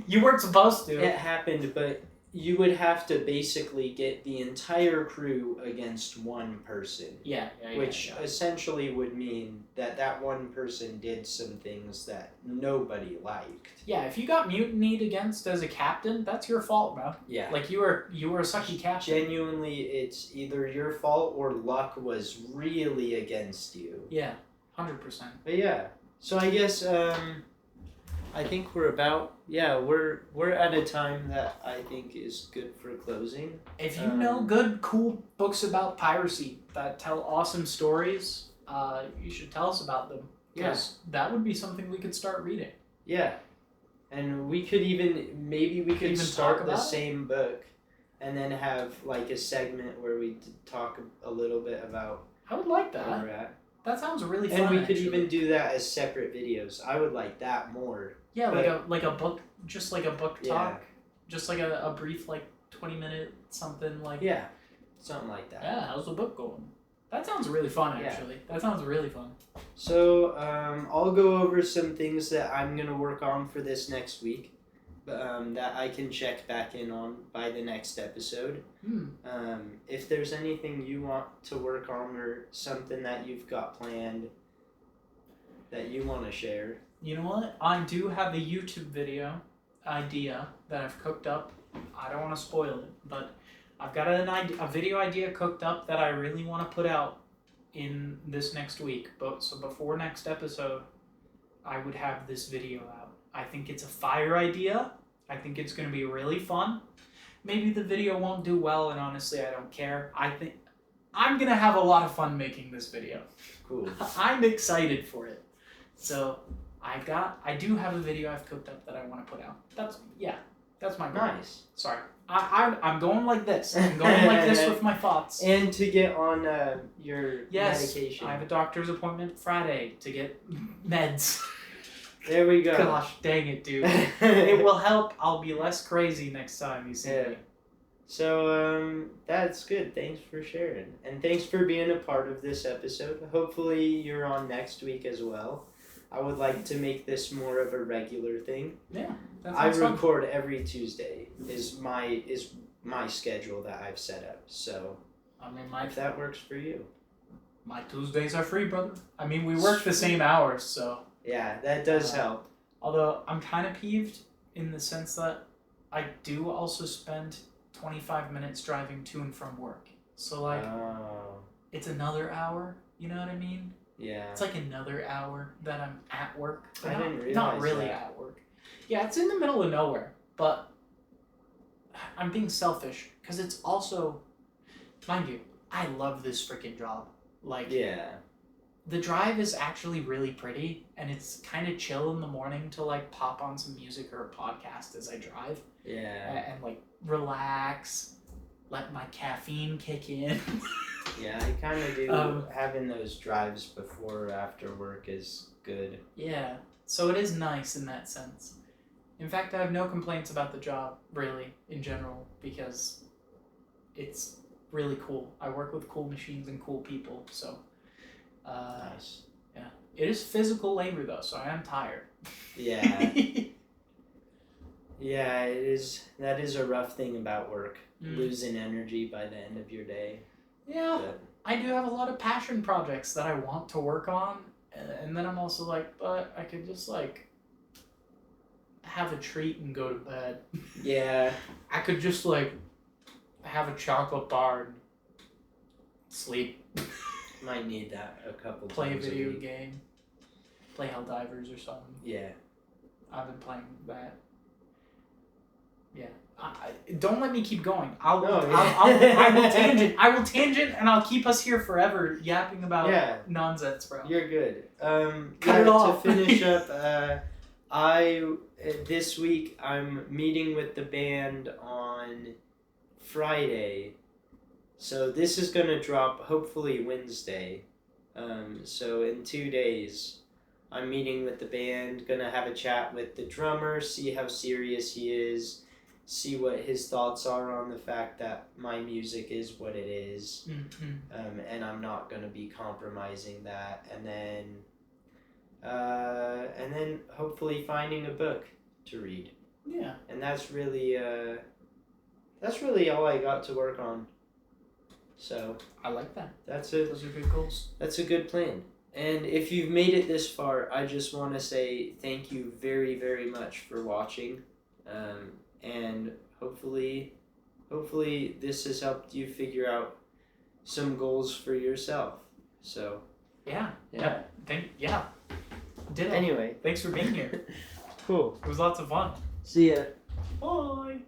you weren't supposed to. It happened, but you would have to basically get the entire crew against one person. Yeah. Which essentially would mean that one person did some things that nobody liked. Yeah, if you got mutinied against as a captain, that's your fault, bro. Yeah. Like, you were a sucky captain. Genuinely, it's either your fault or luck was really against you. Yeah, 100%. But yeah, so I guess I think we're at a time that I think is good for closing. If you know good, cool books about piracy that tell awesome stories, you should tell us about them. Because that would be something we could start reading. Yeah. And we could even start the same book and then have like a segment where we talk a little bit about I would like that. where we're at. That sounds really fun. And we could even do that as separate videos. I would like that more. Yeah, like a book, just like a book talk, just like a brief 20-minute something like. Yeah, something like that. Yeah, how's the book going? That sounds really fun, actually. Yeah. That sounds really fun. So I'll go over some things that I'm gonna work on for this next week, that I can check back in on by the next episode. If there's anything you want to work on or something that you've got planned that you want to share. You know what? I do have a YouTube video idea that I've cooked up. I don't want to spoil it, but I've got a video idea cooked up that I really want to put out in this next week. So before next episode, I would have this video out. I think it's a fire idea. I think it's going to be really fun. Maybe the video won't do well, and honestly, I don't care. I think I'm going to have a lot of fun making this video. Cool. I'm excited for it. So I do have a video I've cooked up that I want to put out. That's my goal. Nice. Sorry. I'm going like this. I'm going like this with my thoughts. And to get on your medication. I have a doctor's appointment Friday to get meds. There we go. Gosh, dang it, dude. It will help. I'll be less crazy next time you see me. So, that's good. Thanks for sharing. And thanks for being a part of this episode. Hopefully you're on next week as well. I would like to make this more of a regular thing. Yeah, I record every Tuesday is my schedule that I've set up. So, I mean, if that works for you. My Tuesdays are free, brother. I mean, we work the same hours, so. Yeah, that does help. Although I'm kind of peeved in the sense that I do also spend 25 minutes driving to and from work. So it's another hour. You know what I mean? Yeah. It's like another hour that I'm at work. I didn't realize not really that. at work. Yeah, it's in the middle of nowhere, but I'm being selfish because it's also, mind you, I love this freaking job. The drive is actually really pretty, and it's kind of chill in the morning to pop on some music or a podcast as I drive. Yeah. And relax, let my caffeine kick in. Yeah, I kind of do. Having those drives before or after work is good. Yeah, so it is nice in that sense. In fact, I have no complaints about the job, really, in general, because it's really cool. I work with cool machines and cool people, so... nice. Yeah. It is physical labor, though, so I am tired. Yeah. Yeah, it is. That is a rough thing about work. Losing energy by the end of your day. Yeah, I do have a lot of passion projects that I want to work on, and then I'm also but I could just have a treat and go to bed. Yeah. I could just have a chocolate bar and sleep. Might need that a couple Play times. Play a video game. Play Helldivers or something. Yeah. I've been playing that. Don't let me keep going. I will tangent. I will tangent, and I'll keep us here forever yapping about nonsense, bro. You're good. Cut it off. To finish up, this week I'm meeting with the band on Friday, so this is gonna drop hopefully Wednesday. So in 2 days, I'm meeting with the band. Gonna have a chat with the drummer, see how serious he is. See what his thoughts are on the fact that my music is what it is, and I'm not gonna be compromising that. And then hopefully finding a book to read. Yeah. And that's really all I got to work on. So I like that. Those are good goals. That's a good plan. And if you've made it this far, I just want to say thank you very, very much for watching. And hopefully this has helped you figure out some goals for yourself. So yeah. Anyway, thanks for being here. Cool. It was lots of fun. See ya. Bye.